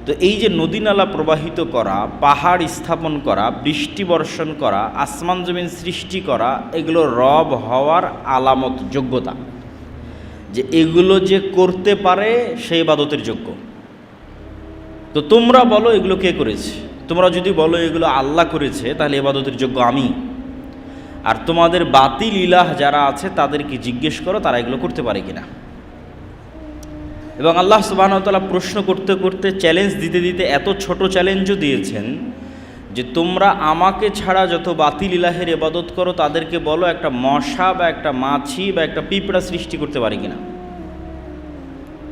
তো এই যে নদী নালা প্রবাহিত করা, পাহাড় স্থাপন করা, বৃষ্টি বর্ষণ করা, আসমান জমিন সৃষ্টি করা, এগুলো রব হওয়ার আলামত, যোগ্যতা। যে এগুলো যে করতে পারে সে ইবাদতের যোগ্য। তো তোমরা বলো এগুলো কে করেছে? তোমরা যদি বলো এগুলো আল্লাহ করেছে, তাহলে ইবাদতের যোগ্য আমি। আর তোমাদের বাতিল ইলাহ যারা আছে তাদেরকে জিজ্ঞেস করো তারা এগুলো করতে পারে কিনা। এবং আল্লাহ সুবহানাহু ওয়া তাআলা প্রশ্ন করতে করতে চ্যালেঞ্জ দিতে দিতে এত ছোট চ্যালেঞ্জও দিয়েছেন যে তোমরা আমাকে ছাড়া যত বাতিল ইলাহের ইবাদত করো তাদেরকে বলো একটা মশা বা একটা মাছি বা একটা পিঁপড়া সৃষ্টি করতে পারে কিনা।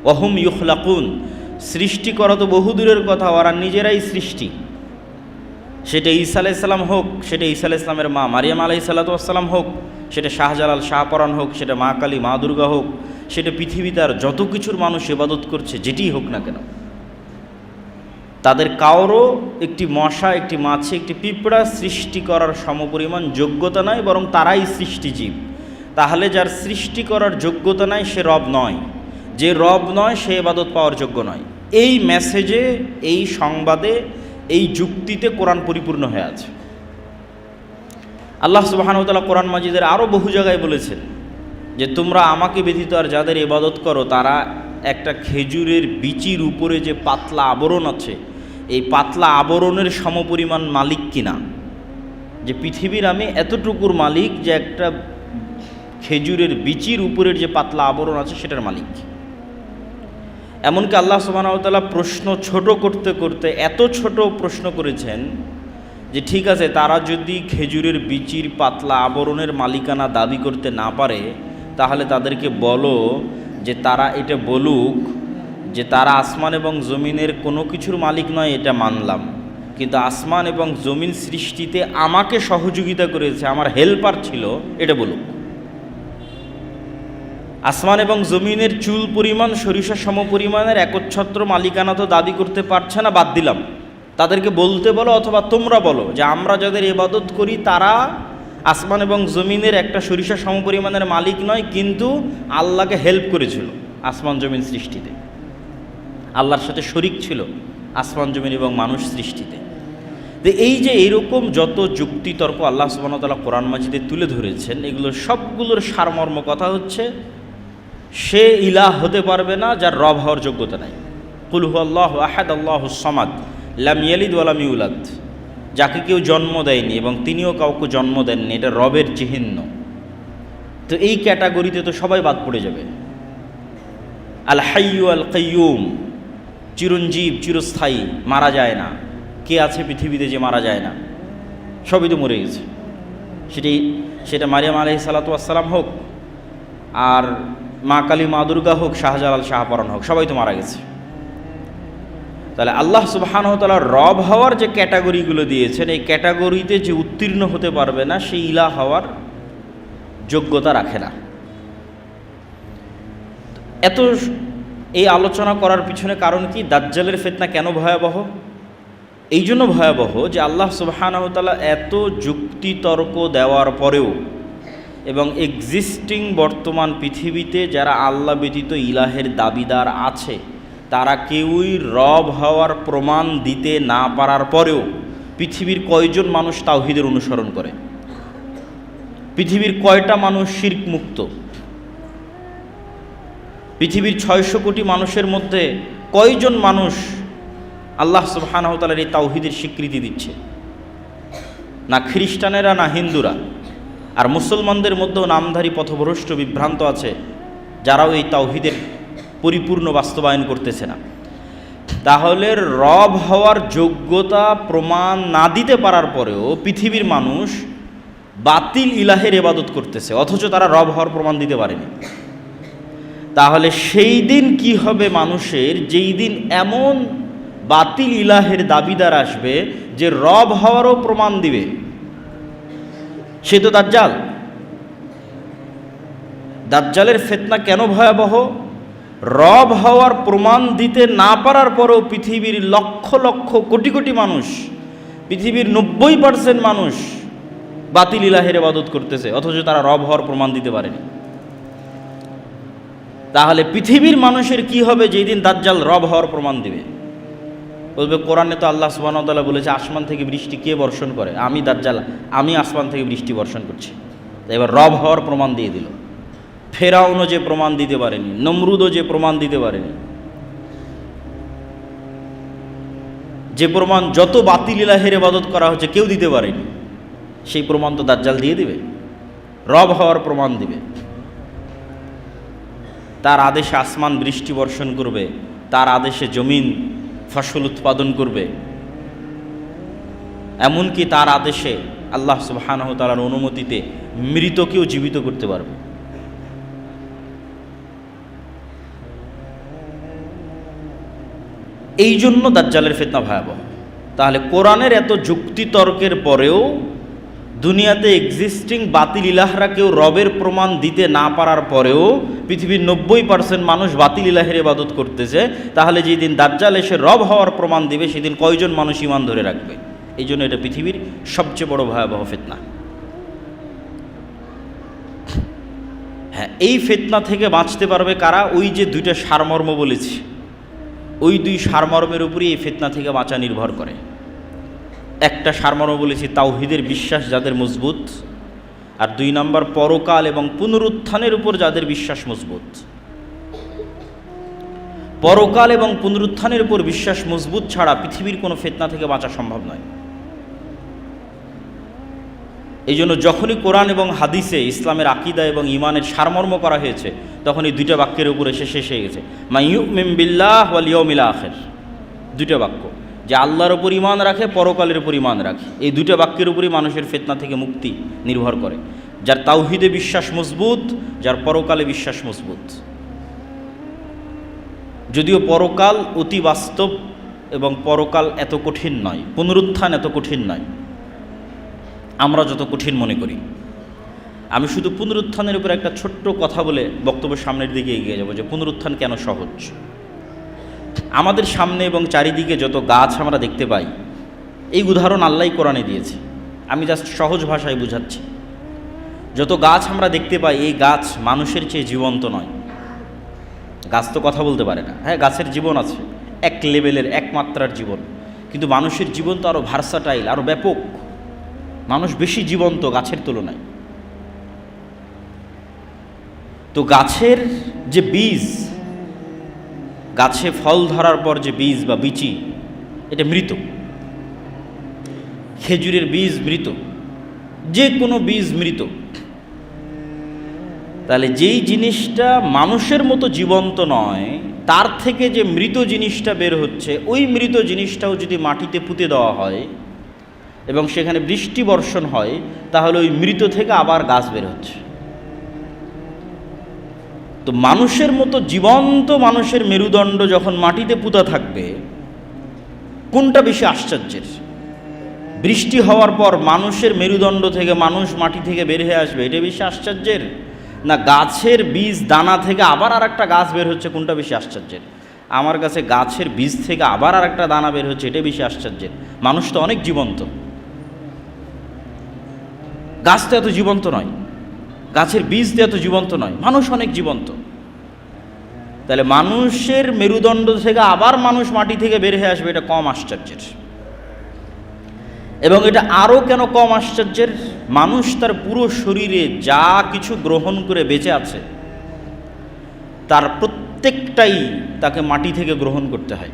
ওয়াহুম ইউখলাকুন, সৃষ্টি করা তো বহুদূরের কথা, ওরা নিজেরাই সৃষ্টি। সেটা ঈসা আলাইহিস সালাম হোক, সেটা ঈসা আলাইহিস সালামের মা মারিয়াম আলাইহিস সালাম হোক, সেটা শাহজালাল শাহপরান হোক, সেটা মা কালী মা দুর্গা হোক, সেটা পৃথিবীতে আর যত কিছুর মানুষ ইবাদত করছে যেটিই হোক না কেন, তাদের কারো একটি মশা, একটি মাছি, একটি পিঁপড়া সৃষ্টি করার সমপরিমাণ যোগ্যতা নাই, বরং তারাই সৃষ্টিজীব। তাহলে যার সৃষ্টি করার যোগ্যতা নাই সে রব নয়, যে রব নয় সে ইবাদত পাওয়ার যোগ্য নয়। এই মেসেজে, এই সংবাদে, এই যুক্তিতে কোরআন পরিপূর্ণ হয়ে আছে। আল্লাহ সুবহানাহু ওয়া তাআলা কোরআন মাজিদের আরও বহু জায়গায় বলেছেন যে তোমরা আমাকে ব্যতীত আর যাদের ইবাদত করো তারা একটা খেজুরের বিচির উপরে যে পাতলা আবরণ আছে এই পাতলা আবরণের সমপরিমাণ মালিক কিনা। যে পৃথিবীর আমি এতটুকুর মালিক যে একটা খেজুরের বিচির উপরের যে পাতলা আবরণ আছে সেটার মালিক। এমনকি আল্লাহ সুবহানাহু ওয়া তাআলা প্রশ্ন ছোট করতে করতে এত ছোট প্রশ্ন করেছেন যে ঠিক আছে, তারা যদি খেজুরের বিচির পাতলা আবরণের মালিকানা দাবি করতে না পারে তাহলে তাদেরকে বলো যে তারা এটা বলুক যে তারা আসমান এবং জমিনের কোনো কিছুর মালিক নয়, এটা মানলাম, কিন্তু আসমান এবং জমিন সৃষ্টিতে আমাকে সহযোগিতা করেছে, আমার হেল্পার ছিল, এটা বলুক। আসমান এবং জমিনের চুল পরিমাণ সরিষা সমপরিমাণের একচ্ছত্র মালিকানা তো দাবি করতে পারছে না, বাদ দিলাম, তাদেরকে বলতে বলো অথবা তোমরা বলো যে আমরা যাদের ইবাদত করি তারা আসমান এবং জমিনের একটা সরিষা সমপরিমাণের মালিক নয়, কিন্তু আল্লাহকে হেল্প করেছিল আসমান জমিন সৃষ্টিতে, আল্লাহর সাথে শরিক ছিল আসমান জমিন এবং মানুষ সৃষ্টিতে। তো এই যে এইরকম যত যুক্তিতর্ক আল্লাহ সুবহানাহু ওয়া তাআলা কোরআন মাজিদে তুলে ধরেছেন, এগুলো সবগুলোর সারমর্ম কথা হচ্ছে সে ইলাহ হতে পারবে না যার রব হওয়ার যোগ্যতা নাই। কুল হুয়াল্লাহু আহাদ আল্লাহুস সামাদ লাম ইয়ালিদ ওয়া লাম ইউলাদ, যাকে কেউ জন্ম দেয়নি এবং তিনিও কাউকে জন্ম দেননি, এটা রবের চিহ্ন। তো এই ক্যাটাগরিতে তো সবাই বাদ পড়ে যাবে। আল হাইয়্যু আল কাইয়্যুম, চিরঞ্জীব চিরস্থায়ী, মারা যায় না। কে আছে পৃথিবীতে যে মারা যায় না? সবই তো মরে গেছে। সেটা মারিয়াম আলাইহিস সালাতু ওয়াস সালাম হোক, আর মা কালী মা দুর্গা হোক, শাহজালাল শাহপরান হোক, সবাই তো মারা গেছে। তাহলে আল্লাহ সুবহানাহু ওয়া তাআলা রব হওয়ার যে ক্যাটাগরিগুলো দিয়েছেন, এই ক্যাটাগরিতে যে উত্তীর্ণ হতে পারবে না সে ইলাহ হওয়ার যোগ্যতা রাখে না। এত এই আলোচনা করার পিছনে কারণ কি? দাজ্জালের ফিতনা কেন ভয়াবহ? এই জন্য ভয়াবহ যে আল্লাহ সুবহানাহু ওয়া তাআলা এত যুক্তিতর্ক দেওয়ার পরেও এবং এক্সিস্টিং বর্তমান পৃথিবীতে যারা আল্লাহ ব্যতীত ইলাহের দাবিদার আছে তারা কেউই রব হওয়ার প্রমাণ দিতে না পারার পরেও পৃথিবীর কয়জন মানুষ তাওহীদের অনুসরণ করে? পৃথিবীর কয়টা মানুষ শিরক মুক্ত? পৃথিবীর 600 কোটি মানুষের মধ্যে কয়জন মানুষ আল্লাহ সুবহানাহু ওয়া তাআলার এই তাওহীদের স্বীকৃতি দিচ্ছে? না খ্রিস্টানেরা, না হিন্দুরা। আর মুসলমানদের মধ্যেও নামধারী পথভ্রষ্ট বিভ্রান্ত আছে যারাও এই তাওহীদের পরিপূর্ণ বাস্তবায়ন করতেছে না। তাহলে রব হওয়ার যোগ্যতা প্রমাণ না দিতে পারার পরেও পৃথিবীর মানুষ বাতিল ইলাহের ইবাদত করতেছে, অথচ তারা রব হওয়ার প্রমাণ দিতে পারেনি। তাহলে সেই দিন কি হবে মানুষের, যেই দিন এমন বাতিল ইলাহের দাবিদার আসবে যে রব হওয়ারও প্রমাণ দিবে? সে তো দাজ্জাল। দাজ্জালের ফিতনা কেন ভয়াবহ? রব হওয়ার প্রমাণ দিতে না পারার পরেও পৃথিবীর লক্ষ লক্ষ কোটি কোটি মানুষ, পৃথিবীর 90% মানুষ বাতিল ইলাহের ইবাদত করতেছে, অথচ তারা রব হওয়ার প্রমাণ দিতে পারেনি। তাহলে পৃথিবীর মানুষের কি হবে যেই দিন দাজ্জাল রব হওয়ার প্রমাণ দিবে? বলবে কোরআনে তো আল্লাহ সুবহানাহু ওয়া তাআলা বলেছে আসমান থেকে বৃষ্টি কে বর্ষণ করে? আমি দাজ্জাল, আমি আসমান থেকে বৃষ্টি বর্ষণ করছি। এবার রব হওয়ার প্রমাণ দিয়ে দিল। ফেরাউনও যে প্রমাণ দিতে পারেনি, নমরুদও যে প্রমাণ দিতে পারেনি, যে প্রমাণ যত বাতিল ইলাহের ইবাদত করা হচ্ছে কেউ দিতে পারেনি, সেই প্রমাণ তো দাজ্জাল দিয়ে দিবে। রব হওয়ার প্রমাণ দিবে, তার আদেশে আসমান বৃষ্টি বর্ষণ করবে, তার আদেশে জমিন ফসল উৎপাদন করবে, এমনকি তার আদেশে আল্লাহ সুবহানাহু ওয়া তাআলার অনুমতিতে মৃতকেও জীবিত করতে পারবে। এই জন্য দাজ্জালের ফিতনা ভয়াবহ। তাহলে কোরআনের এত যুক্তি তর্কের পরেও দুনিয়াতে এক্সিস্টিং বাতিল ইলাহরা কেউ রবের প্রমাণ দিতে না পারার পরেও পৃথিবীর 90% মানুষ বাতিল ইলাহের ইবাদত করতেছে, তাহলে যেদিন দাজ্জাল এসে রব হওয়ার প্রমাণ দিবে সেদিন কয়জন মানুষ ঈমান ধরে রাখবে? এই জন্য এটা পৃথিবীর সবচেয়ে বড় ভয়াবহ ফিতনা। হ্যাঁ, এই ফিতনা থেকে বাঁচতে পারবে কারা? ওই যে দুইটা সারমর্ম বলেছি, ওই দুই সারমর্মের উপরই এই ফিতনা থেকে বাঁচা নির্ভর করে। একটা সারমর্ম বলেছি তাওহীদের বিশ্বাস যাদের মজবুত, আর 2 নম্বর পরকাল এবং পুনরুত্থানের উপর যাদের বিশ্বাস মজবুত। পরকাল এবং পুনরুত্থানের উপর বিশ্বাস মজবুত ছাড়া পৃথিবীর কোনো ফিতনা থেকে বাঁচা সম্ভব নয়। এই জন্য যখনই কোরআন এবং হাদিসে ইসলামের আকীদা এবং ঈমানের সারমর্ম করা হয়েছে, তখন এই দুইটা বাক্যের উপর এসে শেষ হয়ে গেছে, মা ইউমিন বিল্লাহ ওয়াল ইয়াউমিল আখির। দুইটা বাক্য, যে আল্লাহর উপর ঈমান রাখে, পরকালের উপর ঈমান রাখে, এই দুইটা বাক্যের উপরই মানুষের ফিতনা থেকে মুক্তি নির্ভর করে। যার তাওহীদে বিশ্বাস মজবুত, যার পরকালে বিশ্বাস মজবুত। যদিও পরকাল অতি বাস্তব এবং পরকাল এত কঠিন নয়, পুনরুত্থান এত কঠিন নয় আমরা যত কঠিন মনে করি। আমি শুধু পুনরুত্থানের উপর একটা ছোট্ট কথা বলে বক্তব্য সামনের দিকে এগিয়ে যাব, যে পুনরুত্থান কেন সহজ। আমাদের সামনে এবং চারিদিকে যত গাছ আমরা দেখতে পাই, এই উদাহরণ আল্লাহই কোরআনে দিয়েছে, আমি জাস্ট সহজ ভাষায় বুঝাচ্ছি। যত গাছ আমরা দেখতে পাই, এই গাছ মানুষের চেয়ে জীবন্ত নয়। গাছ তো কথা বলতে পারে না, হ্যাঁ গাছের জীবন আছে, এক লেভেলের এক মাত্রার জীবন, কিন্তু মানুষের জীবন তো আরও ভার্সাটাইল, আরও ব্যাপক। মানুষ বেশি জীবন্ত গাছের তুলনায়। তো গাছের যে বীজ, গাছে ফল ধরার পর যে বীজ বা বিচি, এটা মৃত। খেজুরের বীজ মৃত, যে কোনো বীজ মৃত। তাহলে যেই জিনিসটা মানুষের মতো জীবন্ত নয়, তার থেকে যে মৃত জিনিসটা বের হচ্ছে, ওই মৃত জিনিসটাও যদি মাটিতে পুঁতে দেওয়া হয় এবং সেখানে বৃষ্টি বর্ষণ হয়, তাহলে ওই মৃত থেকে আবার গাছ বের হচ্ছে। তো মানুষের মতো জীবন্ত মানুষের মেরুদণ্ড যখন মাটিতে পুঁতা থাকবে, কোনটা বেশি আশ্চর্যের? বৃষ্টি হওয়ার পর মানুষের মেরুদণ্ড থেকে মানুষ মাটি থেকে বের হয়ে আসবে, এটা বেশি আশ্চর্যের? না গাছের বীজ দানা থেকে আবার আর একটা গাছ বের হচ্ছে, কোনটা বেশি আশ্চর্যের? আমার কাছে গাছের বীজ থেকে আবার আর একটা দানা বের হচ্ছে, এটা বেশি আশ্চর্যের। মানুষ তো অনেক জীবন্ত, গাছ তো এত জীবন্ত নয়, গাছের বীজ তো এত জীবন্ত নয়, মানুষ অনেক জীবন্ত। তাহলে মানুষের মেরুদণ্ড থেকে আবার মানুষ মাটি থেকে বের হয়ে আসবে, এটা কম আশ্চর্যের। এবং এটা আরও কেন কম আশ্চর্যের? মানুষ তার পুরো শরীরে যা কিছু গ্রহণ করে বেঁচে আছে, তার প্রত্যেকটাই তাকে মাটি থেকে গ্রহণ করতে হয়।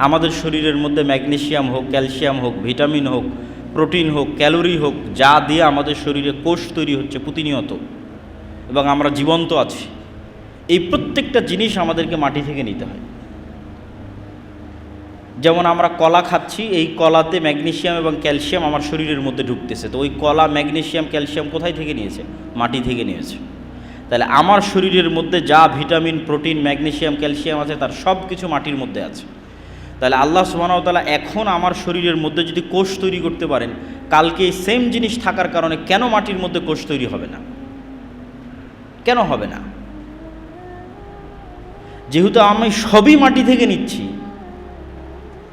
আমাদের শরীরের মধ্যে ম্যাগনেসিয়াম হোক, ক্যালসিয়াম হোক, ভিটামিন হোক, প্রোটিন হোক, ক্যালোরি হোক, যা দিয়ে আমাদের শরীরে কোষ তৈরি হচ্ছে প্রতিনিয়ত, এবং আমরা জীবন্ত আছি, এই প্রত্যেকটা জিনিস আমাদেরকে মাটি থেকে নিতে হয়। যেমন আমরা কলা খাচ্ছি, এই কলাতে ম্যাগনেসিয়াম এবং ক্যালসিয়াম আমার শরীরের মধ্যে ঢুকতেছে, তো ওই কলা ম্যাগনেসিয়াম ক্যালসিয়াম কোথায় থেকে নিয়েছে? মাটি থেকে নিয়েছে। তাহলে আমার শরীরের মধ্যে যা ভিটামিন, প্রোটিন, ম্যাগনেসিয়াম, ক্যালসিয়াম আছে, তার সব কিছু মাটির মধ্যে আছে। তাহলে আল্লাহ সুবহানাহু ওয়া তাআলা এখন আমার শরীরের মধ্যে যদি কোষ তৈরি করতে পারেন, কালকে এই সেম জিনিস থাকার কারণে কেন মাটির মধ্যে কোষ তৈরি হবে না? কেন হবে না? যেহেতু আমি সবই মাটি থেকে নিচ্ছি,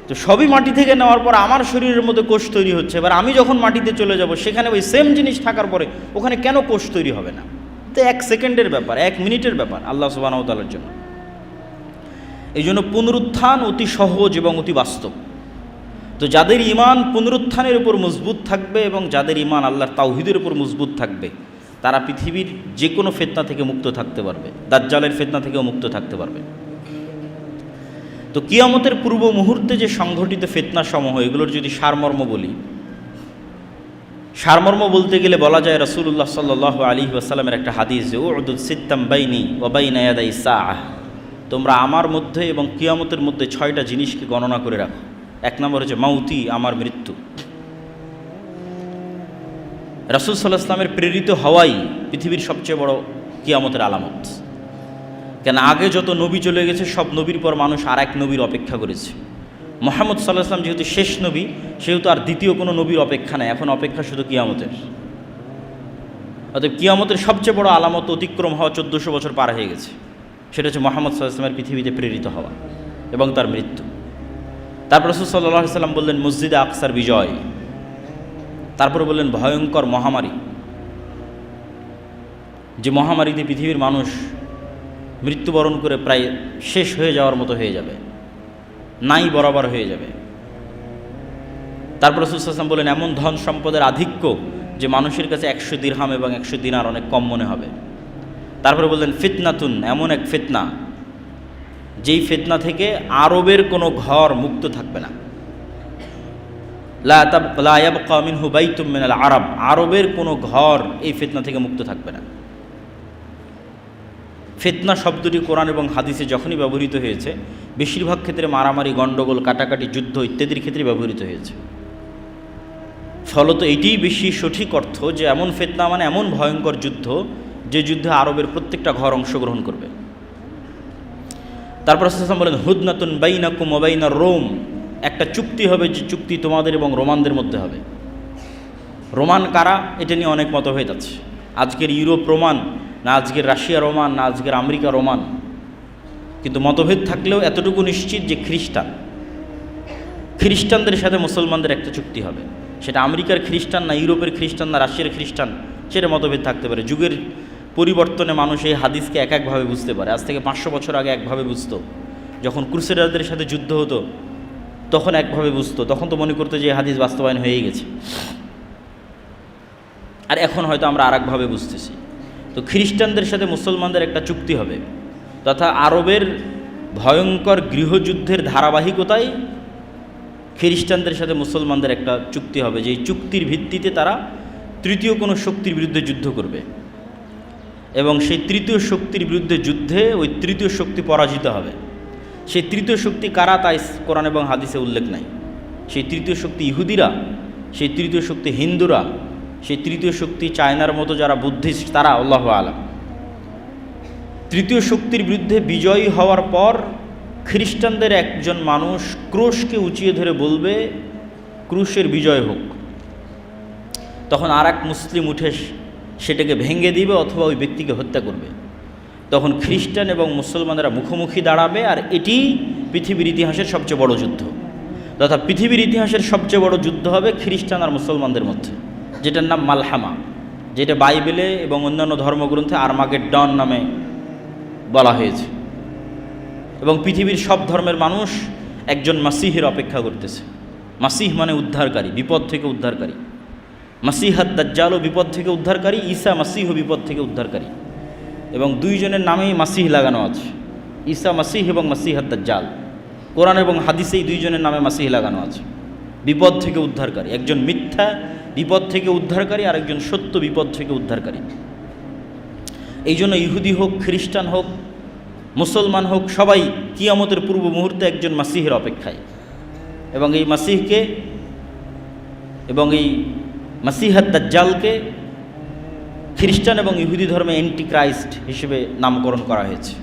তো সবই মাটি থেকে নেওয়ার পর আমার শরীরের মধ্যে কোষ তৈরি হচ্ছে, এবার আমি যখন মাটিতে চলে যাব, সেখানে ওই সেম জিনিস থাকার পরে ওখানে কেন কোষ তৈরি হবে না? তো 1 সেকেন্ডের ব্যাপার, 1 মিনিটের ব্যাপার আল্লাহ সুবহানাহু ওয়া তাআলার জন্য। এই জন্য পুনরুত্থান অতি সহজ এবং অতি বাস্তব। তো যাদের ঈমান পুনরুত্থানের উপর মজবুত থাকবে এবং যাদের ঈমান আল্লাহর তাওহীদের উপর মজবুত থাকবে, তারা পৃথিবীর যে কোনো ফিতনা থেকে মুক্ত থাকতে পারবে, দাজ্জালের ফিতনা থেকেও মুক্ত থাকতে পারবে। তো কিয়ামতের পূর্ব মুহূর্তে যে সংঘটিত ফিতনা সমূহ, এগুলোর যদি সারমর্ম বলি, সারমর্ম বলতে গেলে বলা যায় রাসূলুল্লাহ সাল্লাল্লাহু আলাইহি ওয়াসাল্লামের একটা হাদিস যে উদুদ সিত্তাম বাইনি ওয়া বাইনা ইয়াদাই সাআহ, তোমরা আমার মধ্যে এবং কিয়ামতের মধ্যে 6টা জিনিসকে গণনা করে রাখো। 1 নম্বর হচ্ছে মাউতি, আমার মৃত্যু। রাসূল সাল্লাল্লাহু আলাইহি ওয়াসাল্লামের প্রেরিত হওয়াই পৃথিবীর সবচেয়ে বড় কিয়ামতের আলামত। কেন আগে যত নবী চলে গেছে সব নবীর পর মানুষ আর এক নবীর অপেক্ষা করেছে। মুহাম্মদ সাল্লাল্লাহু আলাইহি ওয়াসাল্লাম যেহেতু শেষ নবী, সেহেতু আর দ্বিতীয় কোনো নবীর অপেক্ষা নেই, এখন অপেক্ষা শুধু কিয়ামতের। অতএব কিয়ামতের সবচেয়ে বড় আলামত অতিক্রম হওয়া 1400 বছর পার হয়ে গেছে, সেটা হচ্ছে মুহাম্মদ সাল্লাল্লাহু আলাইহি ওয়াসাল্লামের পৃথিবীতে প্রেরিত হওয়া এবং তার মৃত্যু। তারপর রাসূল সাল্লাল্লাহু আলাইহি ওয়াসাল্লাম বললেন মসজিদে আকসার বিজয়, তারপরে বললেন ভয়ঙ্কর মহামারী, যে মহামারীতে পৃথিবীর মানুষ মৃত্যুবরণ করে প্রায় শেষ হয়ে যাওয়ার মতো হয়ে যাবে, নাই বরাবর হয়ে যাবে। তারপর রাসূল সাল্লাল্লাহু আলাইহি ওয়াসাল্লাম বলেন এমন ধন সম্পদের আধিক্য যে মানুষের কাছে 100 দিরহাম এবং 100 দিনার অনেক কম মনে হবে। তারপরে বললেন ফিতনাতুন, এমন এক ফিতনা যেই ফিতনা থেকে আরবের কোনো ঘর মুক্ত থাকবে না। লা ইয়াবকা মিনহু বাইতুম মিনাল আরব, আরবের কোনো ঘর এই ফিতনা থেকে মুক্ত থাকবে না। ফিতনা শব্দটি কোরআন এবং হাদিসে যখনই ব্যবহৃত হয়েছে বেশিরভাগ ক্ষেত্রে মারামারি, গণ্ডগোল, কাটাকাটি, যুদ্ধ ইত্যাদির ক্ষেত্রে ব্যবহৃত হয়েছে। ফলত এটিই বেশি সঠিক অর্থ যে এমন ফিতনা মানে এমন ভয়ঙ্কর যুদ্ধ যে যুদ্ধে আরবের প্রত্যেকটা ঘর অংশগ্রহণ করবে। তারপর রাসূল সাল্লাল্লাহু আলাইহি ওয়াসাল্লাম বলেন হুদনাতুন বাইনাকুম ওয়া বাইনার রোম, একটা চুক্তি হবে যে চুক্তি তোমাদের এবং রোমানদের মধ্যে হবে। রোমান কারা এটা নিয়ে অনেক মতভেদ আছে। আজকের ইউরোপ রোমান না আজকের রাশিয়া রোমান না আজকের আমেরিকা রোমান, কিন্তু মতভেদ থাকলেও এতটুকু নিশ্চিত যে খ্রিস্টানদের সাথে মুসলমানদের একটা চুক্তি হবে। সেটা আমেরিকার খ্রিস্টান না ইউরোপের খ্রিস্টান না রাশিয়ার খ্রিস্টান, সেটা মতভেদ থাকতে পারে। যুগের পরিবর্তনে মানুষ এই হাদিসকে এক একভাবে বুঝতে পারে। আজ থেকে 500 বছর আগে একভাবে বুঝতো, যখন ক্রুসেডারদের সাথে যুদ্ধ হতো তখন একভাবে বুঝতো, তখন তো মনে করতো যে এই হাদিস বাস্তবায়ন হয়েই গেছে। আর এখন হয়তো আমরা আর একভাবে বুঝতেছি। তো খ্রিস্টানদের সাথে মুসলমানদের একটা চুক্তি হবে, তথা আরবের ভয়ঙ্কর গৃহযুদ্ধের ধারাবাহিকতায় খ্রিস্টানদের সাথে মুসলমানদের একটা চুক্তি হবে, যে এই চুক্তির ভিত্তিতে তারা তৃতীয় কোনো শক্তির বিরুদ্ধে যুদ্ধ করবে এবং সেই তৃতীয় শক্তির বিরুদ্ধে যুদ্ধে ওই তৃতীয় শক্তি পরাজিত হবে। সেই তৃতীয় শক্তি কারা তাই কোরআন এবং হাদিসে উল্লেখ নাই। সেই তৃতীয় শক্তি ইহুদিরা, সেই তৃতীয় শক্তি হিন্দুরা, সেই তৃতীয় শক্তি চায়নার মতো যারা বুদ্ধিস্ট তারা, আল্লাহু আলাম। তৃতীয় শক্তির বিরুদ্ধে বিজয়ী হওয়ার পর খ্রিস্টানদের একজন মানুষ ক্রুশকে উঁচিয়ে ধরে বলবে ক্রুশের বিজয় হোক। তখন আর এক মুসলিম উঠে সেটাকে ভেঙে দিবে অথবা ওই ব্যক্তিকে হত্যা করবে। তখন খ্রিস্টান এবং মুসলমানেরা মুখোমুখি দাঁড়াবে, আর এটি পৃথিবীর ইতিহাসের সবচেয়ে বড় যুদ্ধ, তথা পৃথিবীর ইতিহাসের সবচেয়ে বড় যুদ্ধ হবে খ্রিস্টান আর মুসলমানদের মধ্যে, যেটার নাম মালহামা, যেটা বাইবেলে এবং অন্যান্য ধর্মগ্রন্থে আর্মাগেড্ডন নামে বলা হয়েছে। এবং পৃথিবীর সব ধর্মের মানুষ একজন মাসিহের অপেক্ষা করতেছে। মাসিহ মানে উদ্ধারকারী, বিপদ থেকে উদ্ধারকারী। মাসিহাদ দাজ্জালও বিপদ থেকে উদ্ধারকারী, ঈসা মাসিহও বিপদ থেকে উদ্ধারকারী, এবং দুইজনের নামেই মাসিহ লাগানো আছে। ঈসা মাসিহ এবং মাসিহাদ দাজ্জাল, কোরআন এবং হাদিসে এই দুইজনের নামে মাসিহ লাগানো আছে। বিপদ থেকে উদ্ধারকারী, একজন মিথ্যা বিপদ থেকে উদ্ধারকারী আর একজন সত্য বিপদ থেকে উদ্ধারকারী। এই জন্য ইহুদি হোক, খ্রিস্টান হোক, মুসলমান হোক, সবাই কিয়ামতের পূর্ব মুহূর্তে একজন মাসিহের অপেক্ষায়। এবং এই মাসিহকে এবং এই মাসিহাদ দাজ্জালকে খ্রিস্টান এবং ইহুদি ধর্মে অ্যান্টি ক্রাইস্ট হিসেবে নামকরণ করা হয়েছে।